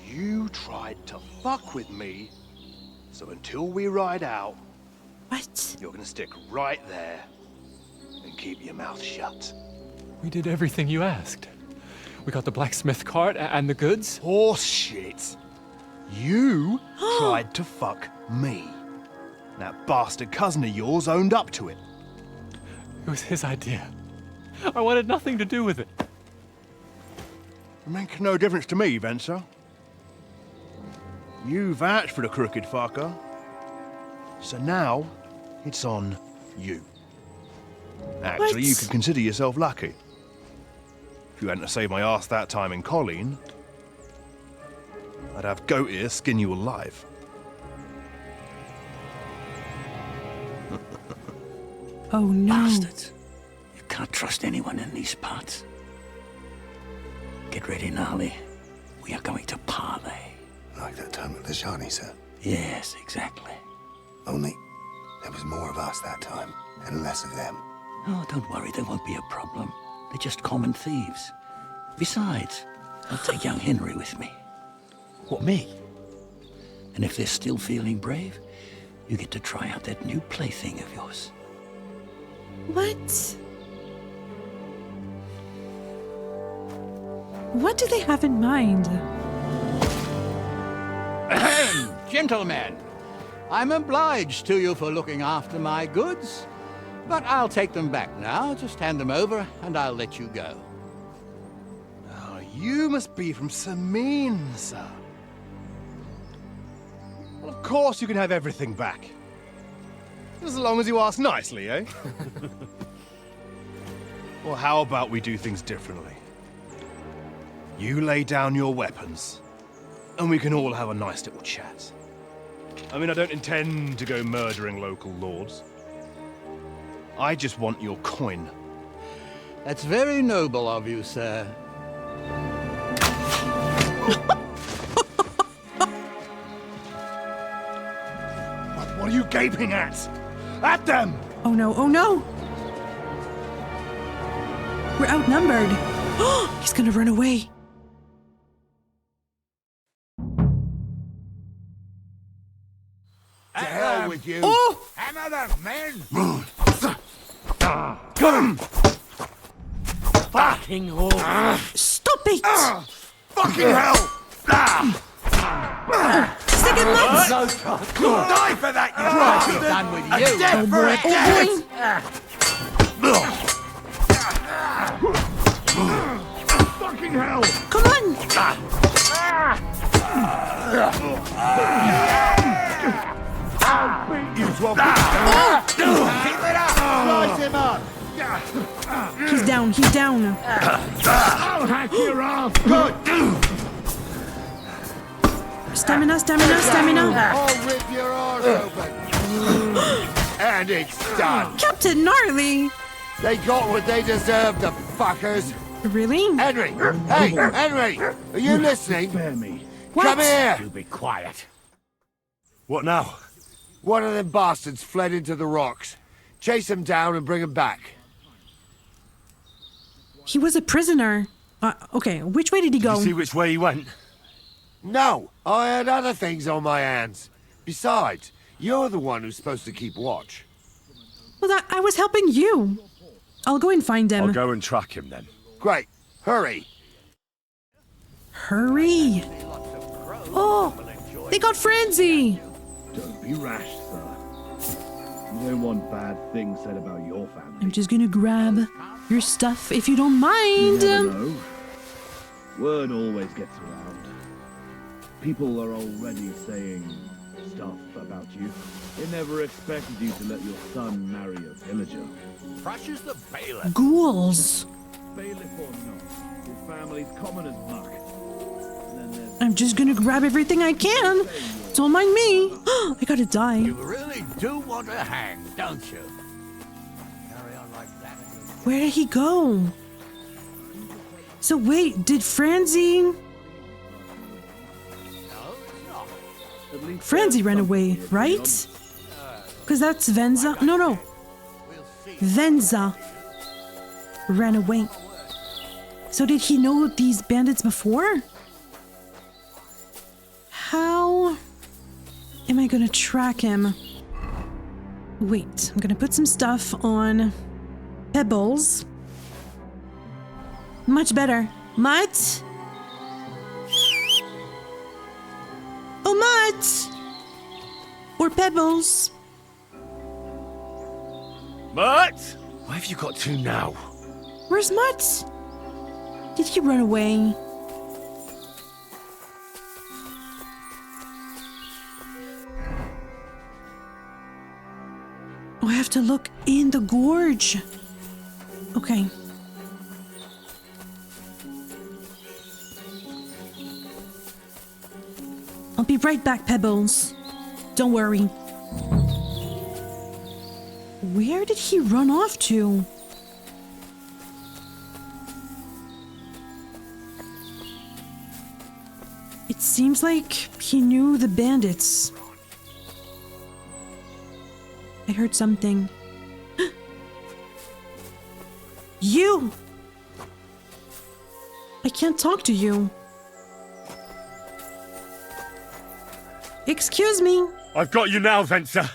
You tried to fuck with me, so until we ride out,
what?
You're gonna stick right there and keep your mouth shut.
We did everything you asked. We got the blacksmith cart and the goods.
Horse shit. You tried to fuck me. That bastard cousin of yours owned up to it.
It was his idea. I wanted nothing to do with it.
It makes no difference to me, Venser. You vouched for the crooked fucker. So now, it's on you. Actually, you could consider yourself lucky. If you hadn't have saved my ass that time in Colleen, I'd have goat ear skin you alive.
Oh no.
Bastards. You can't trust anyone in these parts. Get ready, Gnarly. We are going to parley.
Like that time with the Shani, sir?
Yes, exactly.
Only there was more of us that time, and less of them.
Oh, don't worry, there won't be a problem. They're just common thieves. Besides, I'll take young Henry with me.
What, me?
And if they're still feeling brave, you get to try out that new plaything of yours.
What? What do they have in mind?
Ahem, gentlemen, I'm obliged to you for looking after my goods, but I'll take them back now. Just hand them over, and I'll let you go.
Oh, you must be from Samin, sir. Well, of course you can have everything back. As long as you ask nicely, eh? Well, how about we do things differently? You lay down your weapons, and we can all have a nice little chat. I mean, I don't intend to go murdering local lords. I just want your coin.
That's very noble of you, sir.
What are you gaping at? At them!
Oh no, oh no! We're outnumbered. He's gonna run away.
To hell with you.
Hammer them, men!
Got him!
fucking whore.
Stop it!
Fucking hell!
Stick it, Matt!
No chance.
Die for that, you
Right, done with you.
dead for it, dead!
Fucking hell!
Come on!
I'll beat you to a Keep it up! Slice him up!
He's down, he's down.
I'll hack your ass!
Good!
Stamina, stamina, stamina.
I'll rip your arse open! And it's done!
Captain Gnarly!
They got what they deserved, the fuckers!
Really?
Henry! Hey, Henry! Are you listening?
Spare me.
Come here!
You be quiet.
What now?
One of them bastards fled into the rocks. Chase him down and bring him back.
He was a prisoner. Okay, which way did he go?
You see which way he went?
No, I had other things on my hands. Besides, you're the one who's supposed to keep watch.
Well, I was helping you. I'll go and find him.
I'll go and track him then.
Great. Hurry.
Hurry. Oh, they got Franzi.
Don't be rash, sir. You don't want bad things said about your family.
I'm just gonna grab your stuff if you don't mind.
You never know. Word always gets around. People are already saying stuff about you. They never expected you to let your son marry a villager.
Crushes the bailiff.
Ghouls.
Bailiff or not, your family's common as muck.
I'm just gonna grab everything I can. Don't mind me. I gotta die.
You really do want to hang, don't you? Carry on like that.
Where did he go? So wait, did Franzi... Franzi ran away, right? Because that's Venza. No. Venza ran away. So did he know these bandits before? How am I gonna track him? Wait, I'm gonna put some stuff on Pebbles. Much better. Mutt? Oh, Mutt! Or Pebbles.
Mutt! Why have you got two now?
Where's Mutt? Did he run away? Oh, I have to look in the gorge. Okay. I'll be right back, Pebbles. Don't worry. Where did he run off to? It seems like he knew the bandits. I heard something. You! I can't talk to you. Excuse me.
I've got you now, Venza.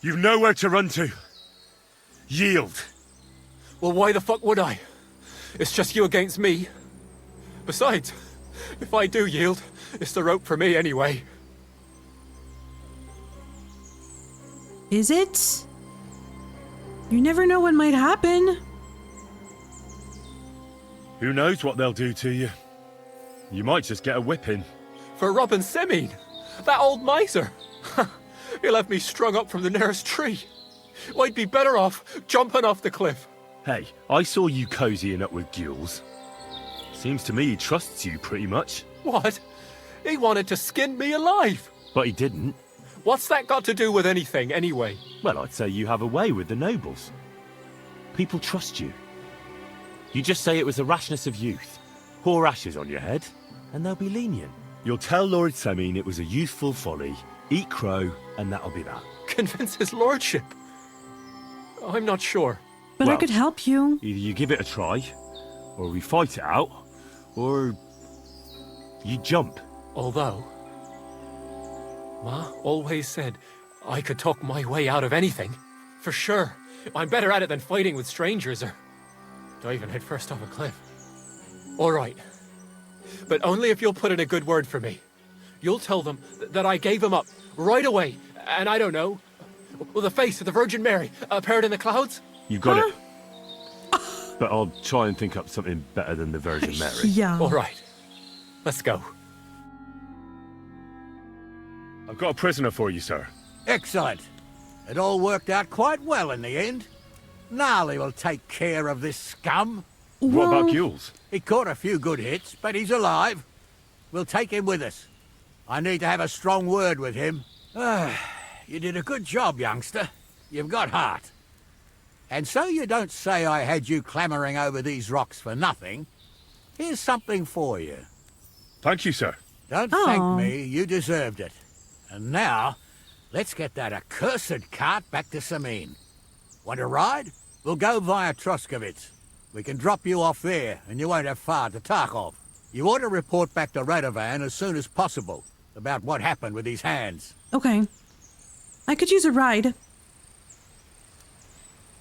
You've nowhere to run to. Yield.
Well, why the fuck would I? It's just you against me. Besides, if I do yield, it's the rope for me anyway.
Is it? You never know what might happen.
Who knows what they'll do to you? You might just get a whipping.
For robbing Semine, that old miser. He'll have me strung up from the nearest tree. I'd be better off jumping off the cliff.
Hey, I saw you cozying up with ghouls. Seems to me he trusts you pretty much.
What? He wanted to skin me alive.
But he didn't.
What's that got to do with anything, anyway?
Well, I'd say you have a way with the nobles. People trust you. You just say it was the rashness of youth. Pour ashes on your head, and they'll be lenient. You'll tell Lord Semine it was a youthful folly, eat crow, and that'll be that.
Convince his lordship? I'm not sure.
But
well,
I could help you.
Either you give it a try, or we fight it out, or you jump.
Although, Ma always said I could talk my way out of anything. For sure. I'm better at it than fighting with strangers or Diving headfirst off a cliff. All right. But only if you'll put in a good word for me. You'll tell them that I gave him up right away. And I don't know. Well, the face of the Virgin Mary appeared in the clouds?
You got it. But I'll try and think up something better than the Virgin Mary.
Yeah.
All right. Let's go.
I've got a prisoner for you, sir.
Excellent. It all worked out quite well in the end. Gnarly will take care of this scum.
What about Gules?
He caught a few good hits, but he's alive. We'll take him with us. I need to have a strong word with him. You did a good job, youngster. You've got heart. And so you don't say I had you clambering over these rocks for nothing. Here's something for you.
Thank you, sir.
Don't thank me, you deserved it. And now, let's get that accursed cart back to Samin. Want a ride? We'll go via Troskovitz. We can drop you off there, and you won't have far to Tarkov. You ought to report back to Radovan as soon as possible about what happened with these hands.
Okay. I could use a ride.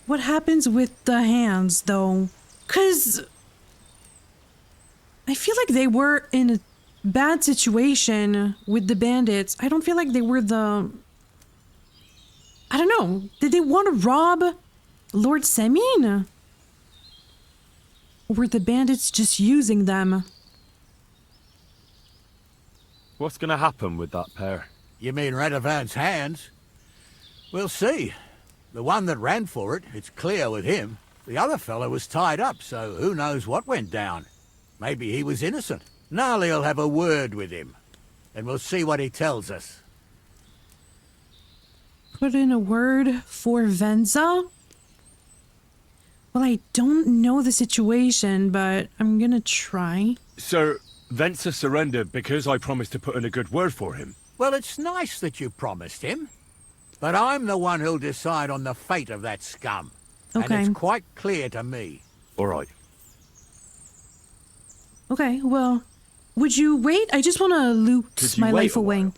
What happens with the hands, though? 'Cause I feel like they were in a bad situation with the bandits. I don't feel like they were the... I don't know. Did they want to rob Lord Semin? Or were the bandits just using them?
What's going to happen with that pair?
You mean Radovan's hands? We'll see. The one that ran for it, it's clear with him. The other fellow was tied up, so who knows what went down. Maybe he was innocent. Gnarly'll have a word with him, and we'll see what he tells us.
Put in a word for Venza? Well, I don't know the situation, but I'm gonna try.
Sir, Venza surrendered because I promised to put in a good word for him.
Well, it's nice that you promised him, but I'm the one who'll decide on the fate of that scum.
Okay.
And it's quite clear to me.
All right.
Okay, well, would you wait? I just want to loot my life away.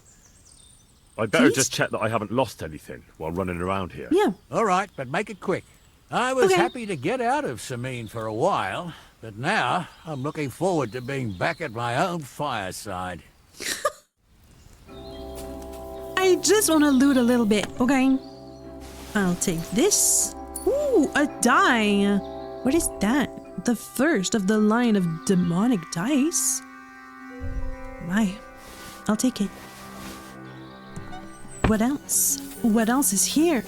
I'd better
Please?
just check that I haven't lost anything while running around here.
Yeah.
All right, but make it quick. I was
Okay.
happy to get out of Samin for a while, but now I'm looking forward to being back at my own fireside.
I just want to loot a little bit, okay? I'll take this. Ooh, a die. What is that? The first of the line of demonic dice. My, I'll take it. What else? What else is here?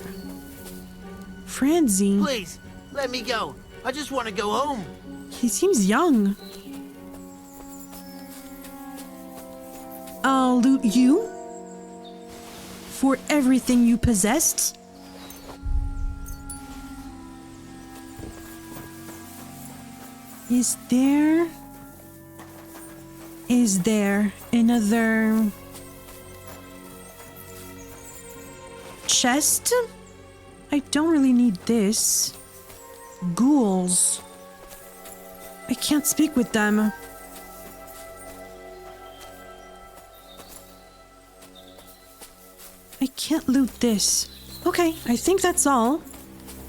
Franzi.
Please, let me go. I just want to go home.
He seems young. I'll loot you for everything you possessed. Is there another chest? I don't really need this. Ghouls. I can't speak with them. I can't loot this. Okay, I think that's all.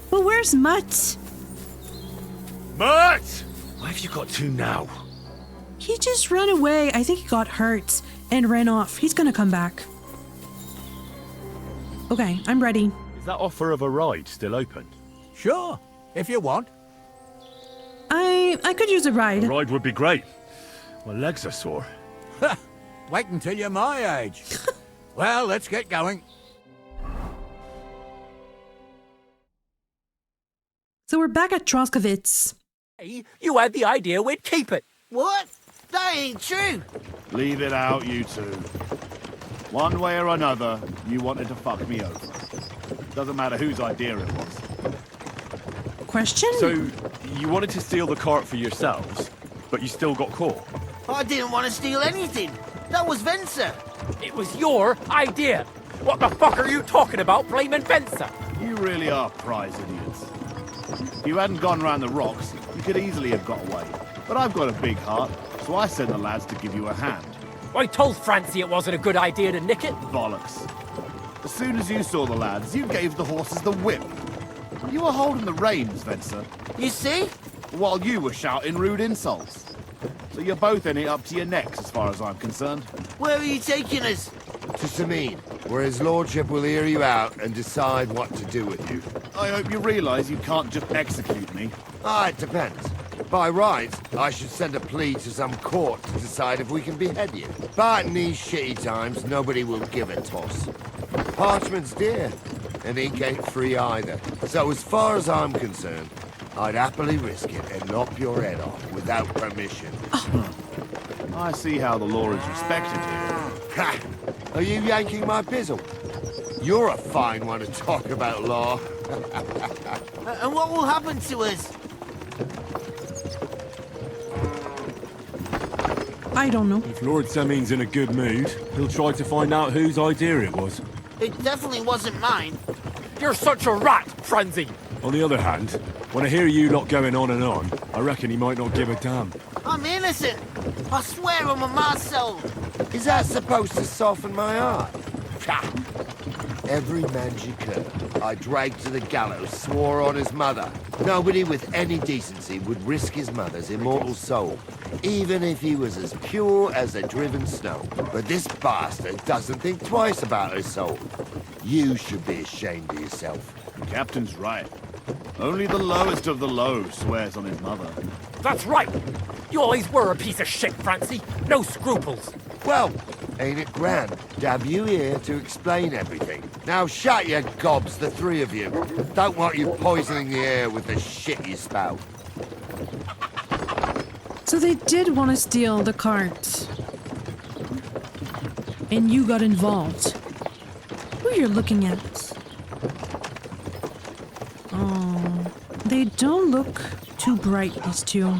But where's Mutt?
Mutt! Why have you got two now?
He just ran away. I think he got hurt and ran off. He's gonna come back. Okay, I'm ready.
Is that offer of a ride still open?
Sure, if you want.
I could use a ride.
A ride would be great. My legs are sore.
Wait until you're my age. Well, let's get going.
So we're back at Troskovitz.
Hey, you had the idea we'd keep it.
What? That ain't true.
Leave it out, you two. One way or another, you wanted to fuck me over. Doesn't matter whose idea it was.
Question?
So, you wanted to steal the cart for yourselves, but you still got caught?
I didn't want to steal anything. That was Venza.
It was your idea. What the fuck are you talking about, blaming Venza?
You really are prize idiots. If you hadn't gone round the rocks, you could easily have got away. But I've got a big heart, so I sent the lads to give you a hand.
I told Francie it wasn't a good idea to nick it.
Bollocks. As soon as you saw the lads, you gave the horses the whip. You were holding the reins, Venza.
You see?
while you were shouting rude insults. So you're both in it up to your necks, as far as I'm concerned.
Where are you taking us?
To Sameen, where his lordship will hear you out and decide what to do with you.
I hope you realise you can't just execute me.
It depends. By rights, I should send a plea to some court to decide if we can behead you. But in these shitty times, nobody will give a toss. Parchment's dear, and ink ain't free either. So as far as I'm concerned, I'd happily risk it and lop your head off without permission.
I see how the law is respected here.
Ha! Are you yanking my pizzle? You're a fine one to talk about law.
And what will happen to us?
I don't know.
If Lord Seming's in a good mood, he'll try to find out whose idea it was.
It definitely wasn't mine.
You're such a rat, Frenzy!
On the other hand, when I hear you lot going on and on, I reckon he might not give a damn.
I'm innocent. I swear on my soul.
Is that supposed to soften my heart? Every man you I dragged to the gallows swore on his mother. Nobody with any decency would risk his mother's immortal soul, even if he was as pure as the driven snow. But this bastard doesn't think twice about his soul. You should be ashamed of yourself.
The captain's right. Only the lowest of the low swears on his mother.
That's right! You always were a piece of shit, Francie. No scruples.
Well, ain't it grand to have you here to explain everything? Now shut your gobs, the three of you. Don't want you poisoning the air with the shit you spout.
So they did want to steal the cart. And you got involved. Who you're looking at? Oh, they don't look too bright, these two.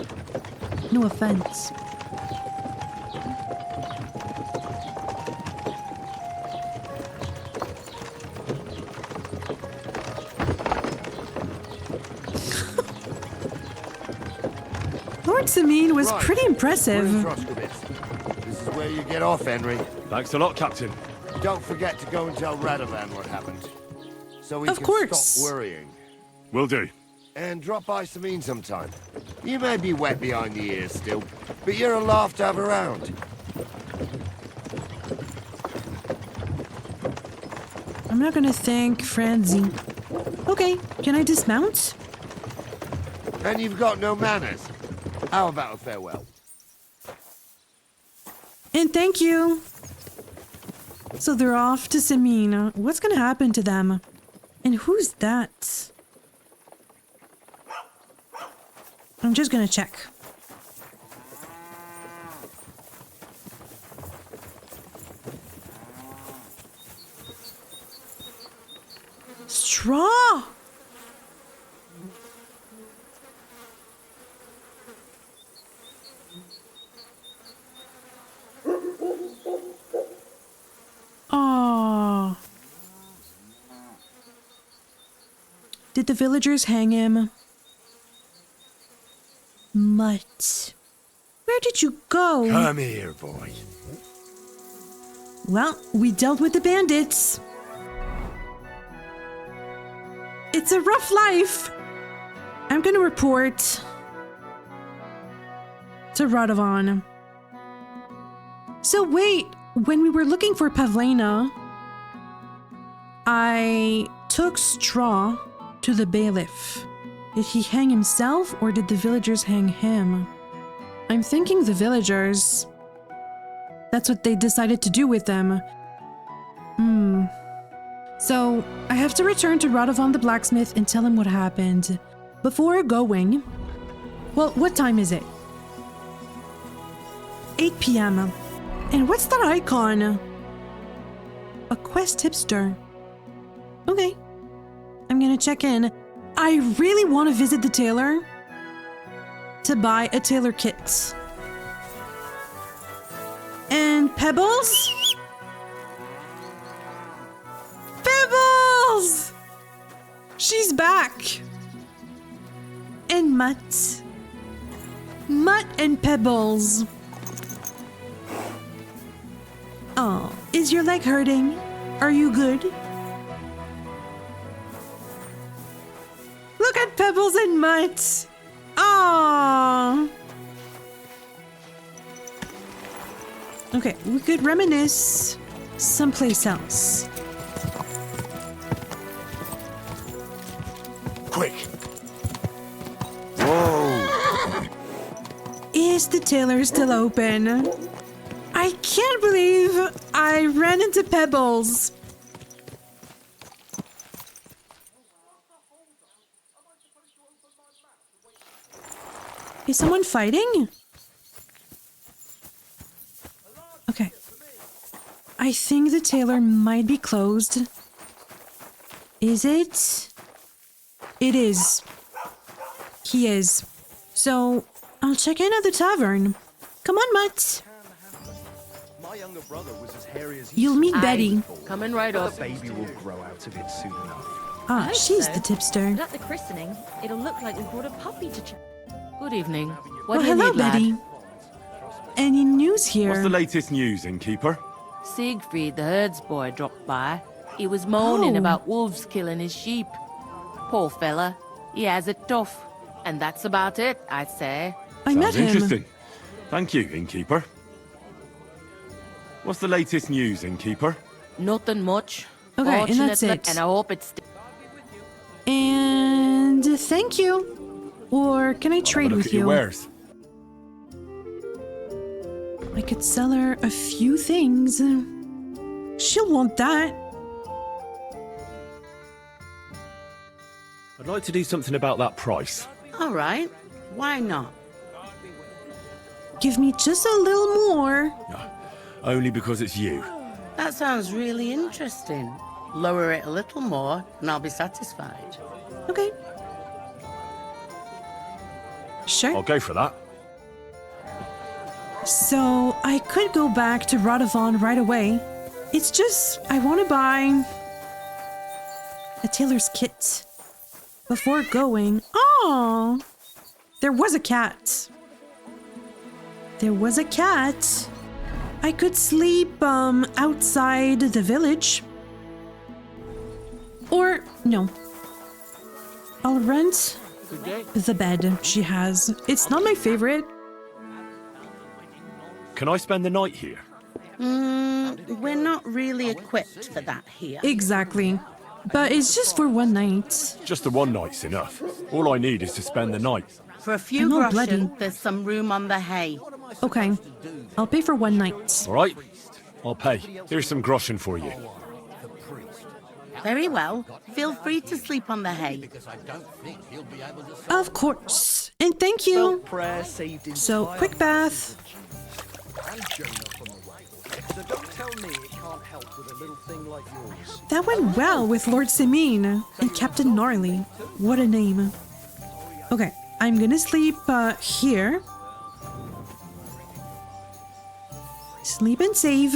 No offense. Lord Sameen was pretty impressive.
This is where you get off, Henry.
Thanks a lot, Captain.
Don't forget to go and tell Radovan what happened. So we
Of
can
course.
stop worrying.
Will do.
And drop by Sameen sometime. You may be wet behind the ears still, but you're a laugh to have around.
I'm not gonna thank Francie. Okay, can I dismount?
And you've got no manners. How about a farewell?
And thank you. So they're off to Sameen. What's gonna happen to them? And who's that? I'm just gonna check. Straw! Oh. Did the villagers hang him? Mutt. Where did you go?
Come here, boy.
Well, we dealt with the bandits. It's a rough life. I'm gonna report to Radovan. So wait, when we were looking for Pavlena, I took straw to the bailiff. Did he hang himself or did the villagers hang him? I'm thinking the villagers. That's what they decided to do with them. So I have to return to Radovan the blacksmith and tell him what happened. Before going, well, what time is it? 8 p.m. And what's that icon? A quest tipster. Okay, I'm gonna check in. I really want to visit the tailor to buy a tailor kit. And Pebbles? Pebbles! She's back. And Mutt. Mutt and Pebbles. Oh, is your leg hurting? Are you good? Look at Pebbles and Mutt. Oh, Aww. Okay, we could reminisce someplace else.
Quick.
Whoa. Is the tailor still open? I can't believe I ran into Pebbles. Is someone fighting? Okay. I think the tailor might be closed. Is it? It is. He is. So, I'll check in at the tavern. Come on, Mutt.
My younger brother was as hairy as
You'll meet Betty.
Coming right up.
The baby will grow out of it soon enough.
Ah, she's the tipster.
But at the christening, it'll look like we brought a puppy to check.
Good evening. What
Well,
do you
hello,
need, lad?
Betty. Any news here?
What's the latest news, innkeeper?
Siegfried, the herds boy, dropped by. He was moaning
Oh.
about wolves killing his sheep. Poor fella. He has it tough. And that's about it, I'd say.
I met him.
Interesting. Thank you, innkeeper. What's the latest news, innkeeper?
Nothing much.
Okay, and that's
Fortunately,
it.
And I hope it's...
And thank you. Or can I trade
Look
with
at your
you?
wares.
I could sell her a few things. She'll want that.
I'd like to do something about that price.
All right. Why not?
Give me just a little more.
Only because it's you.
That sounds really interesting. Lower it a little more, and I'll be satisfied.
Okay. Sure.
I'll go for that.
So, I could go back to Radovan right away. It's just, I want to buy a tailor's kit before going. Oh, there was a cat. There was a cat. I could sleep outside the village. Or, no. I'll rent the bed she has. It's not my favorite.
Can I spend the night here?
We're not really equipped for that here.
Exactly. But it's just for one night.
Just the one night's enough. All I need is to spend the night.
For a few
I'm all
groschen,
bloody.
there's some room on the hay.
Okay. I'll pay for one night.
All right? I'll pay. Here's some groschen for you.
Very well. Feel free to sleep on the hay.
Of course. And thank you. So, quick bath.
So don't tell me it can't help with a little thing like yours.
That went well with Lord Simin and Captain Gnarly. What a name. Okay, I'm gonna sleep here. Sleep and save.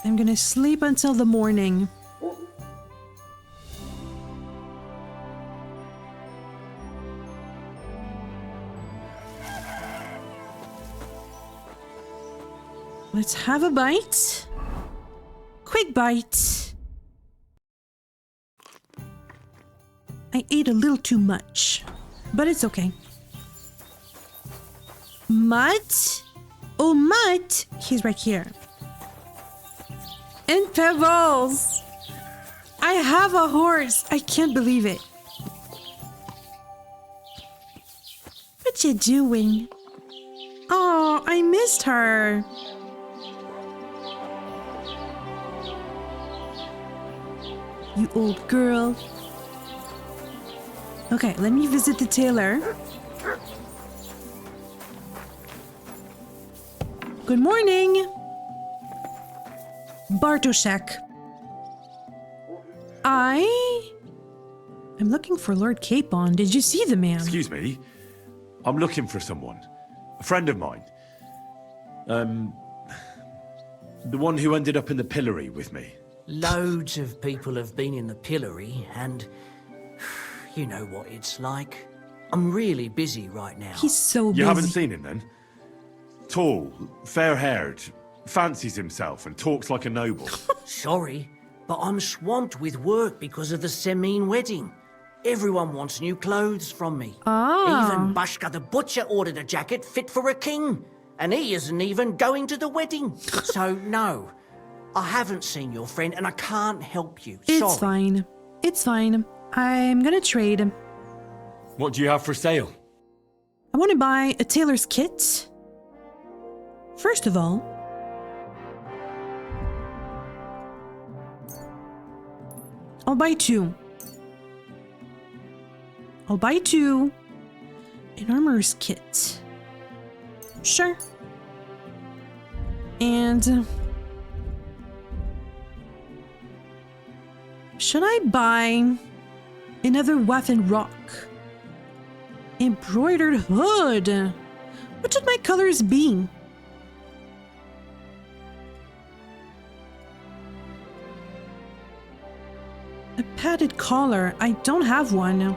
I'm gonna sleep until the morning. Let's have a bite. Quick bite. I ate a little too much, but it's okay. Mutt? Oh, Mutt! He's right here. And Pebbles! I have a horse! I can't believe it. What you doing? Oh, I missed her. You old girl. Okay, let me visit the tailor. Good morning. Bartoszek. I'm looking for Lord Capon. Did you see the man?
Excuse me. I'm looking for someone. A friend of mine. The one who ended up in the pillory with me.
Loads of people have been in the pillory, and you know what it's like. I'm really busy right now.
He's so busy.
You haven't seen him then? Tall, fair-haired, fancies himself and talks like a noble.
Sorry, but I'm swamped with work because of the Semine wedding. Everyone wants new clothes from me.
Ah.
Even Bashka the butcher ordered a jacket fit for a king. And he isn't even going to the wedding. So, no. I haven't seen your friend and I can't help you. Sorry.
It's fine. It's fine. I'm gonna trade.
What do you have for sale?
I want to buy a tailor's kit. First of all, I'll buy 2. I'll buy 2. An armorer's kit. Sure. And should I buy another Waffen rock? Embroidered hood. What should my colors be? A padded collar. I don't have one.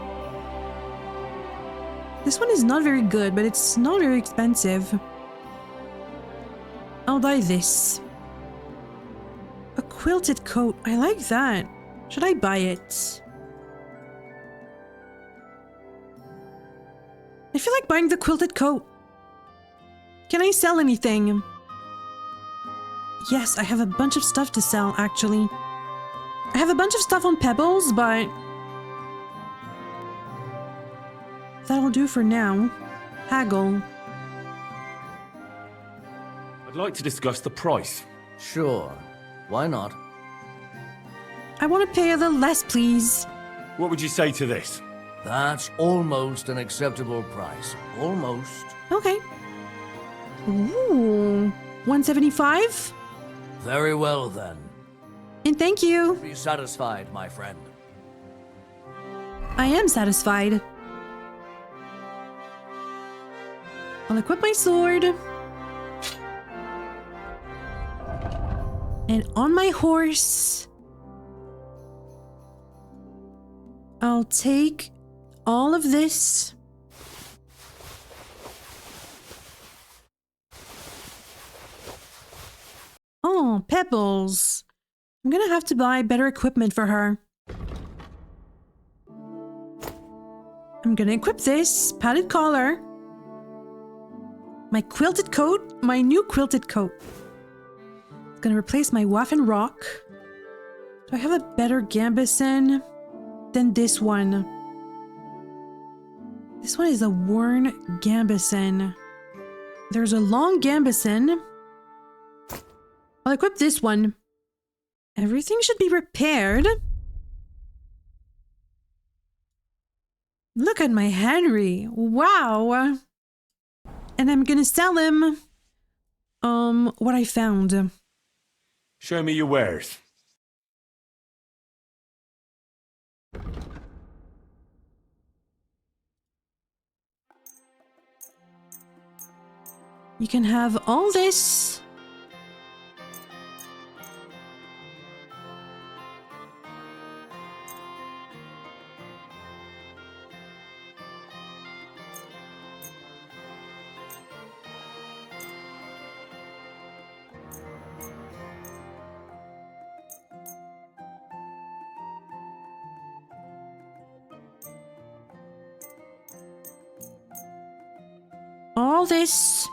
This one is not very good, but it's not very expensive. I'll buy this. A quilted coat. I like that. Should I buy it? I feel like buying the quilted coat. Can I sell anything? Yes, I have a bunch of stuff to sell, actually. I have a bunch of stuff on Pebbles, but that'll do for now. Haggle.
I'd like to discuss the price.
Sure. Why not?
I want to pay a little less, please.
What would you say to this?
That's almost an acceptable price. Almost.
Okay. Ooh. 175?
Very well, then.
And thank you.
Be satisfied, my friend.
I am satisfied. I'll equip my sword. And on my horse, I'll take all of this. Oh, Pebbles. I'm gonna have to buy better equipment for her. I'm gonna equip this padded collar. My quilted coat, my new quilted coat. It's gonna replace my Waffen rock. Do I have a better gambeson than this one? This one is a worn gambeson. There's a long gambeson. I'll equip this one. Everything should be repaired. Look at my Henry. Wow. And I'm gonna sell him what I found.
Show me your wares.
You can have all this. All this.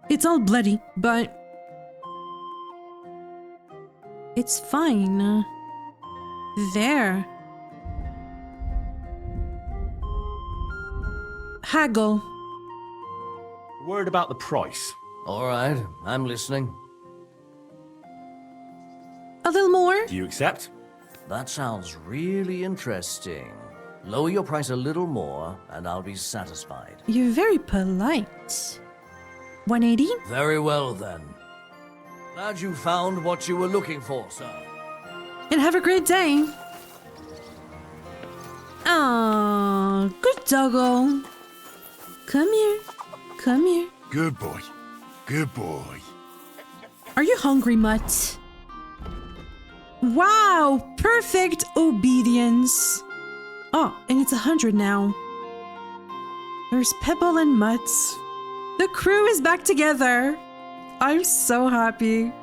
It's all bloody, but it's fine. There. Haggle.
A word about the price.
All right, I'm listening.
A little more?
Do you accept?
That sounds really interesting. Lower your price a little more, and I'll be satisfied.
You're very polite. 180?
Very well, then. Glad you found what you were looking for, sir.
And have a great day. Oh, good doggo. Come here. Come here.
Good boy. Good boy.
Are you hungry, Mutt? Wow, perfect obedience. Oh, and it's 100 now. There's Pebble and Mutt. The crew is back together. I'm so happy.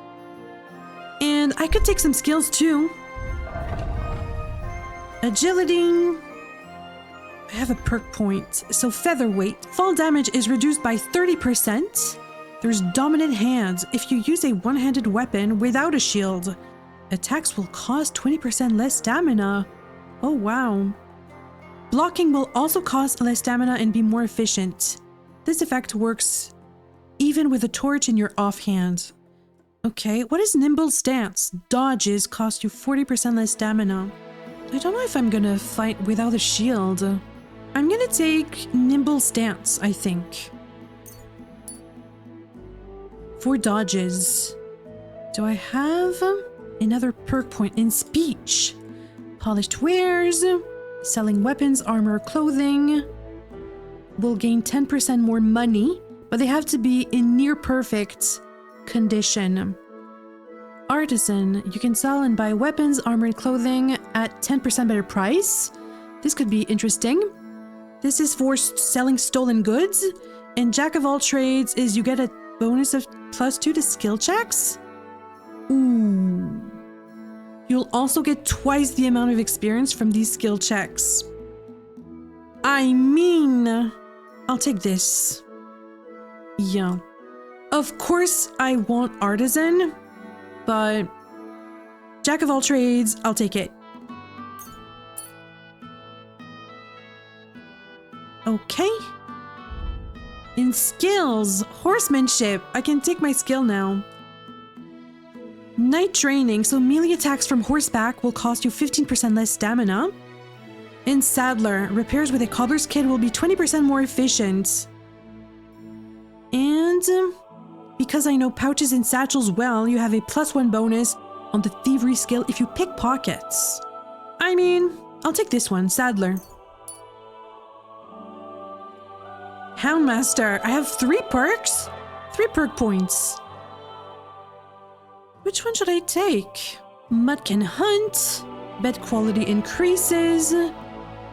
And I could take some skills too. Agility. I have a perk point. So featherweight. Fall damage is reduced by 30%. There's dominant hands. If you use a one-handed weapon without a shield, attacks will cost 20% less stamina. Oh, wow. Blocking will also cost less stamina and be more efficient. This effect works even with a torch in your offhand. Okay, what is nimble stance? Dodges cost you 40% less stamina. I don't know if I'm gonna fight without a shield. I'm gonna take nimble stance, I think. For dodges. Do I have another perk point in speech? Polished wares. Selling weapons, armor, clothing. Will gain 10% more money, but they have to be in near perfect condition. Artisan, you can sell and buy weapons, armor, and clothing at 10% better price. This could be interesting. This is for selling stolen goods. And Jack of all trades is you get a bonus of +2 to skill checks. Ooh. You'll also get twice the amount of experience from these skill checks. I mean, I'll take this. Yeah. Of course I want artisan, but Jack of all trades, I'll take it. Okay. In skills, horsemanship. I can take my skill now. Night training, so melee attacks from horseback will cost you 15% less stamina. In saddler, repairs with a cobbler's kit will be 20% more efficient. And because I know pouches and satchels well, you have a +1 bonus on the thievery skill if you pick pockets. I mean, I'll take this one, saddler. Houndmaster, I have 3 perks? 3 perk points. Which one should I take? Mud can hunt. Bed quality increases.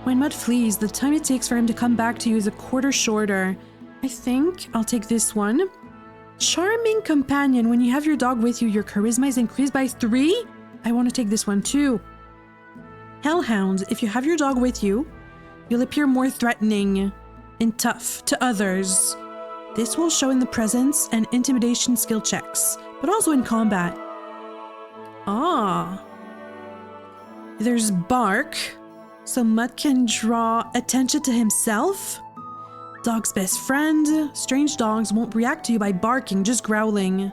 When Mud flees, the time it takes for him to come back to you is a quarter shorter. I think I'll take this one. Charming companion. When you have your dog with you, your charisma is increased by 3. I want to take this one too. Hellhound. If you have your dog with you, you'll appear more threatening and tough to others. This will show in the presence and intimidation skill checks, but also in combat. Ah. There's bark, so Mud can draw attention to himself. Dog's best friend. Strange dogs won't react to you by barking, just growling.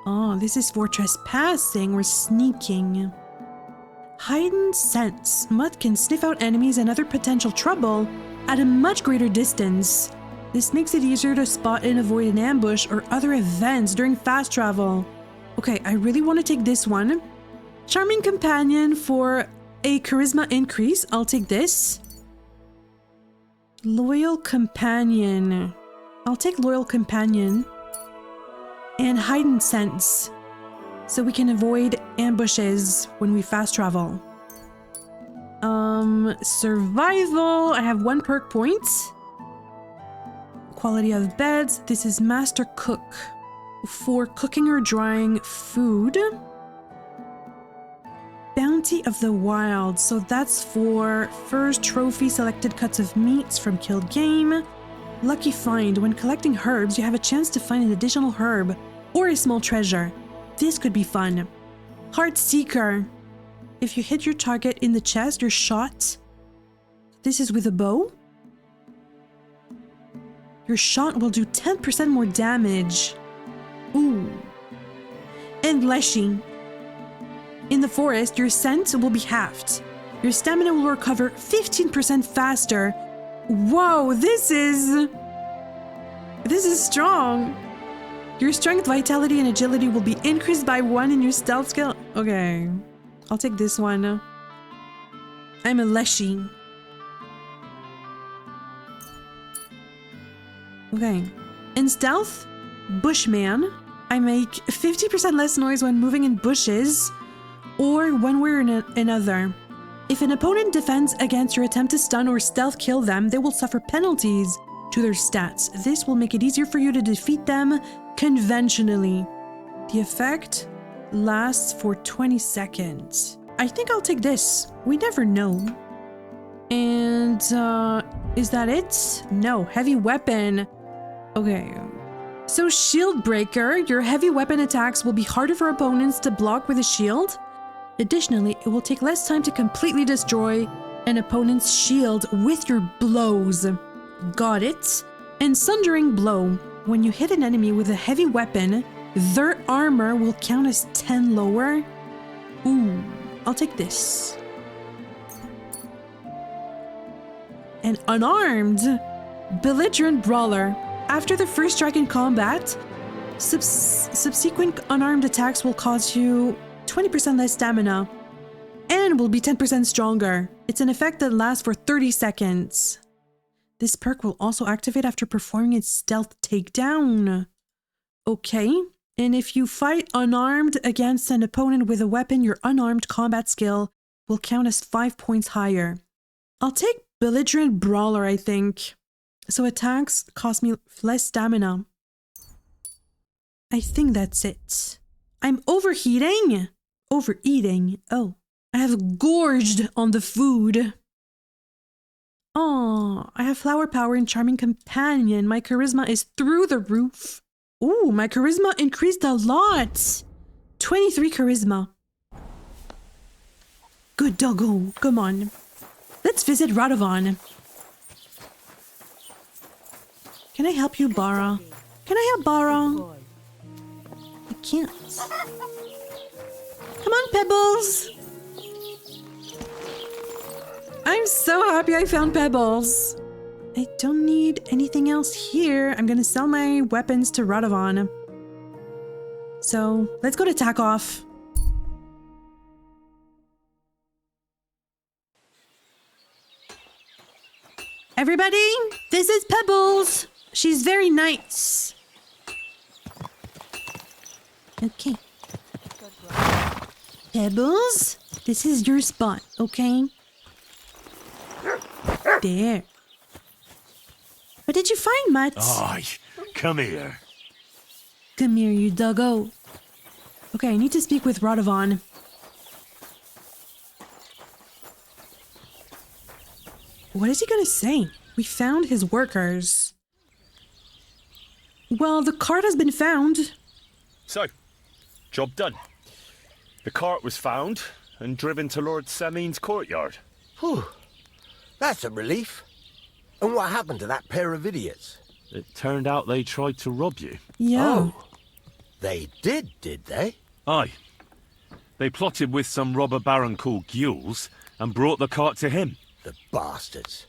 Oh, this is for trespassing or sneaking. Heightened sense. Mud can sniff out enemies and other potential trouble at a much greater distance. This makes it easier to spot and avoid an ambush or other events during fast travel. Okay, I really want to take this one. Charming companion for a charisma increase. I'll take this. Loyal companion. I'll take loyal companion. And heightened sense, so we can avoid ambushes when we fast travel. Survival. I have 1 perk point. Quality of beds. This is master cook for cooking or drying food. Bounty of the wild. So that's for first trophy selected cuts of meats from killed game. Lucky find. When collecting herbs, you have a chance to find an additional herb or a small treasure. This could be fun. Heart seeker. If you hit your target in the chest, you're shot. This is with a bow. Your shot will do 10% more damage. Ooh. And Leshy. In the forest, your scent will be halved. Your stamina will recover 15% faster. Whoa, this is strong. Your strength, vitality, and agility will be increased by 1 in your stealth skill. Okay, I'll take this one. I'm a Leshy. Okay, in stealth, Bushman. I make 50% less noise when moving in bushes or one way or another. If an opponent defends against your attempt to stun or stealth kill them, they will suffer penalties to their stats. This will make it easier for you to defeat them conventionally. The effect lasts for 20 seconds. I think I'll take this. We never know. And, is that it? No, heavy weapon. Okay. So shield breaker, your heavy weapon attacks will be harder for opponents to block with a shield. Additionally, it will take less time to completely destroy an opponent's shield with your blows. Got it? And sundering blow. When you hit an enemy with a heavy weapon, their armor will count as 10 lower. Ooh, I'll take this. An unarmed belligerent brawler. After the first strike in combat, subsequent unarmed attacks will cause you 20% less stamina and will be 10% stronger. It's an effect that lasts for 30 seconds. This perk will also activate after performing its stealth takedown. Okay, and if you fight unarmed against an opponent with a weapon, your unarmed combat skill will count as 5 points higher. I'll take belligerent brawler, I think. So attacks cost me less stamina. I think that's it. I'm overheating. Overeating. Oh, I have gorged on the food. Oh, I have flower power and charming companion. My charisma is through the roof. Ooh, my charisma increased a lot. 23 charisma. Good doggo. Come on. Let's visit Radovan. Can I help you, Bara? Can I help Bara? I can't. Come on, Pebbles. I'm so happy I found Pebbles. I don't need anything else here. I'm gonna sell my weapons to Radovan. So let's go to Takoff. Everybody, this is Pebbles. She's very nice. Okay. Pebbles, this is your spot, okay? There. What did you find, Mutt?
Aye, come here.
Come here, you doggo. Okay, I need to speak with Radovan. What is he gonna say? We found his workers. Well, the cart has been found.
So, job done. The cart was found and driven to Lord Semin's courtyard.
Whew. That's a relief. And what happened to that pair of idiots?
It turned out they tried to rob you.
Yeah.
Oh. They did they?
Aye. They plotted with some robber baron called Gules and brought the cart to him.
The bastards.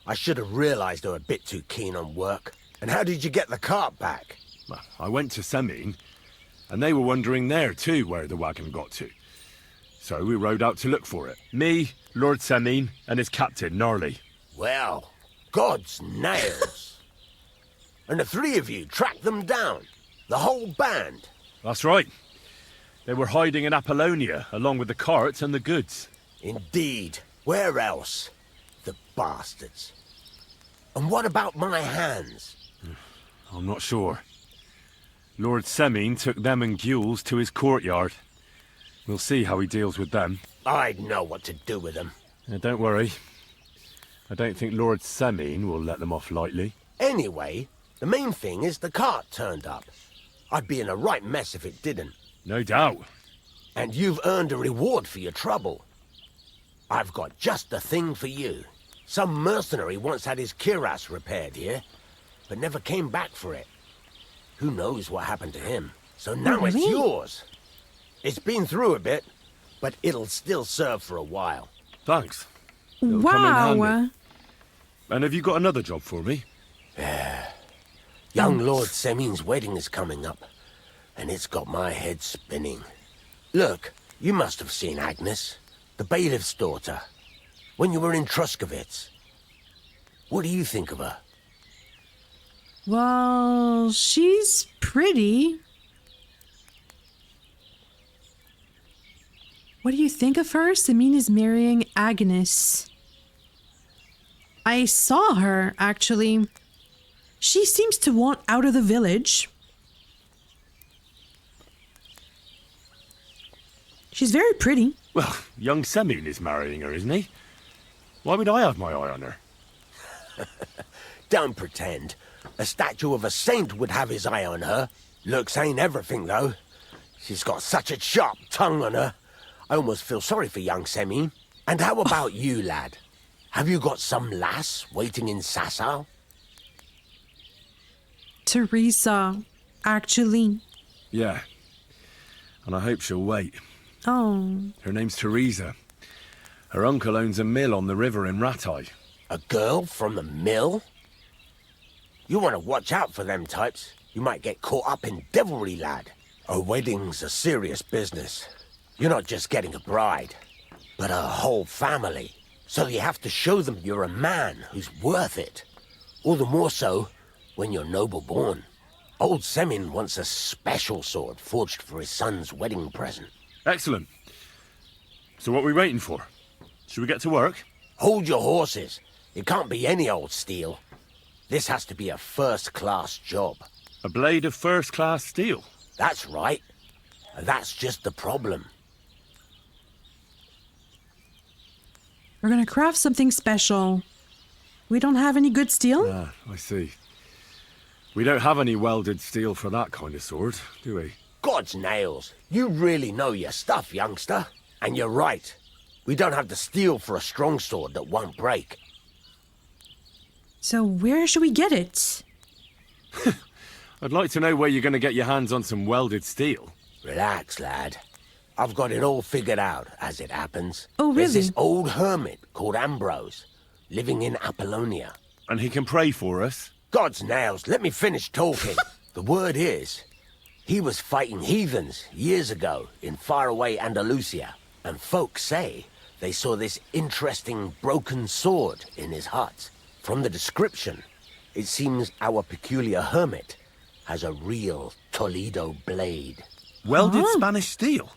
I should have realised they were a bit too keen on work. And how did you get the cart back?
Well, I went to Semin, and they were wondering there too where the wagon got to. So we rode out to look for it. Me, Lord Semin, and his captain, Gnarly.
Well, God's nails. And the three of you tracked them down? The whole band?
That's right. They were hiding in Apollonia, along with the carts and the goods.
Indeed. Where else? The bastards. And what about my hands?
I'm not sure. Lord Semin took them and Gules to his courtyard. We'll see how he deals with them.
I'd know what to do with them.
Don't worry. I don't think Lord Semin will let them off lightly.
Anyway, the main thing is the cart turned up. I'd be in a right mess if it didn't.
No doubt.
And you've earned a reward for your trouble. I've got just the thing for you. Some mercenary once had his cuirass repaired here, but never came back for it. Who knows what happened to him? So now it's yours. It's been through a bit, but it'll still serve for a while.
Thanks.
It'll come in handy.
And have you got another job for me?
Young Lord Semin's wedding is coming up, and it's got my head spinning. Look, you must have seen Agnes, the bailiff's daughter, when you were in Truskovitz. What do you think of her?
Well, she's pretty. What do you think of her? Semin is marrying Agnes. I saw her, actually. She seems to want out of the village. She's very pretty.
Well, young Semyon is marrying her, isn't he? Why would I have my eye on her?
Don't pretend. A statue of a saint would have his eye on her. Looks ain't everything, though. She's got such a sharp tongue on her. I almost feel sorry for young Semyon. And how about you, lad? Have you got some lass waiting in Sasau?
Teresa, actually.
Yeah. And I hope she'll wait.
Oh.
Her name's Teresa. Her uncle owns a mill on the river in Ratai.
A girl from the mill? You want to watch out for them types. You might get caught up in devilry, lad. A wedding's a serious business. You're not just getting a bride, but a whole family. So you have to show them you're a man who's worth it. All the more so when you're noble-born. Old Semyon wants a special sword forged for his son's wedding present.
Excellent. So what are we waiting for? Should we get to work?
Hold your horses. It can't be any old steel. This has to be a first-class job.
A blade of first-class steel?
That's right. And that's just the problem.
We're gonna craft something special. We don't have any good steel?
Ah, I see. We don't have any welded steel for that kind of sword, do we?
God's nails. You really know your stuff, youngster. And you're right. We don't have the steel for a strong sword that won't break.
So where should we get it?
I'd like to know where you're going to get your hands on some welded steel.
Relax, lad. I've got it all figured out, as it happens.
Oh, really?
There's this old hermit called Ambrose, living in Apollonia.
And he can pray for us?
God's nails, let me finish talking. The word is, he was fighting heathens years ago in faraway Andalusia. And folks say they saw this interesting broken sword in his hut. From the description, it seems our peculiar hermit has a real Toledo blade.
Welded Spanish steel?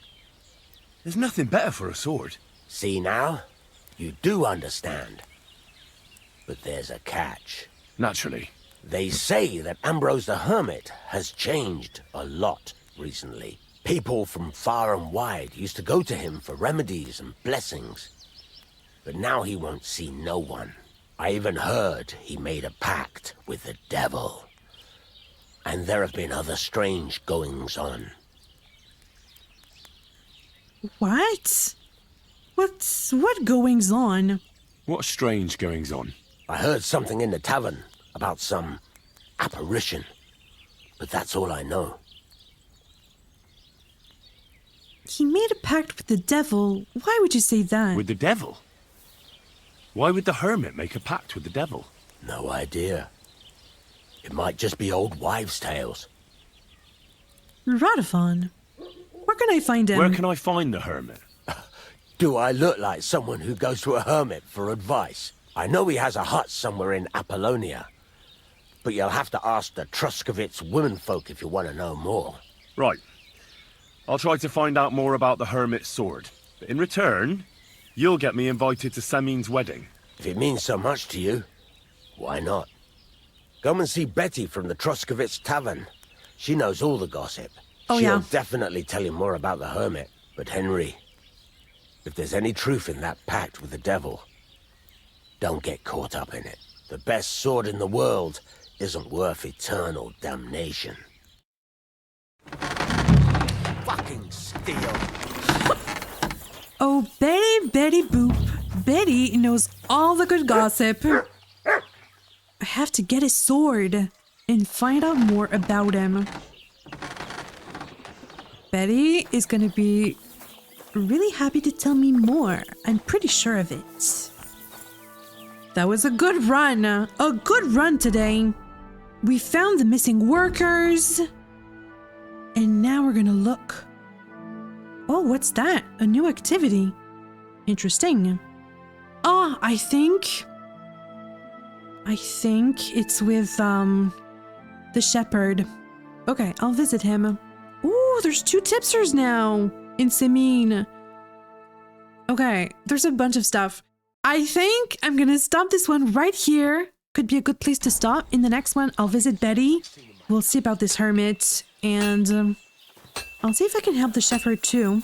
There's nothing better for a sword.
See now? You do understand. But there's a catch.
Naturally.
They say that Ambrose the Hermit has changed a lot recently. People from far and wide used to go to him for remedies and blessings. But now he won't see no one. I even heard he made a pact with the devil. And there have been other strange goings-on.
What? What goings on?
What strange goings on?
I heard something in the tavern about some apparition. But that's all I know.
He made a pact with the devil. Why would you say that?
With the devil? Why would the hermit make a pact with the devil?
No idea. It might just be old wives' tales.
Radovon. Where can I find him?
Where can I find the hermit?
Do I look like someone who goes to a hermit for advice? I know he has a hut somewhere in Apollonia. But you'll have to ask the Truskovitz womenfolk if you want to know more.
Right. I'll try to find out more about the hermit's sword. But in return, you'll get me invited to Semyon's wedding.
If it means so much to you, why not? Come and see Betty from the Truskovitz Tavern. She knows all the gossip.
Oh,
She'll
yeah.
definitely tell you more about the hermit. But Henry, if there's any truth in that pact with the devil, don't get caught up in it. The best sword in the world isn't worth eternal damnation. Fucking steel.
Oh, Betty Boop. Betty knows all the good gossip. I have to get his sword and find out more about him. Betty is gonna be really happy to tell me more. I'm pretty sure of it. That was a good run. A good run today. We found the missing workers. And now we're gonna look. Oh, what's that? A new activity. Interesting. Ah, I think it's with, the shepherd. Okay, I'll visit him. Ooh, there's 2 tipsters now in Semyon. Okay, there's a bunch of stuff. I think I'm gonna stop this one right here. Could be a good place to stop. In the next one, I'll visit Betty. We'll see about this hermit, and I'll see if I can help the shepherd too.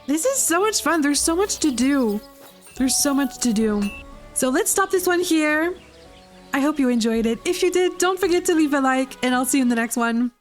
This is so much fun. There's so much to do. There's so much to do. So let's stop this one here. I hope you enjoyed it. If you did, don't forget to leave a like, and I'll see you in the next one.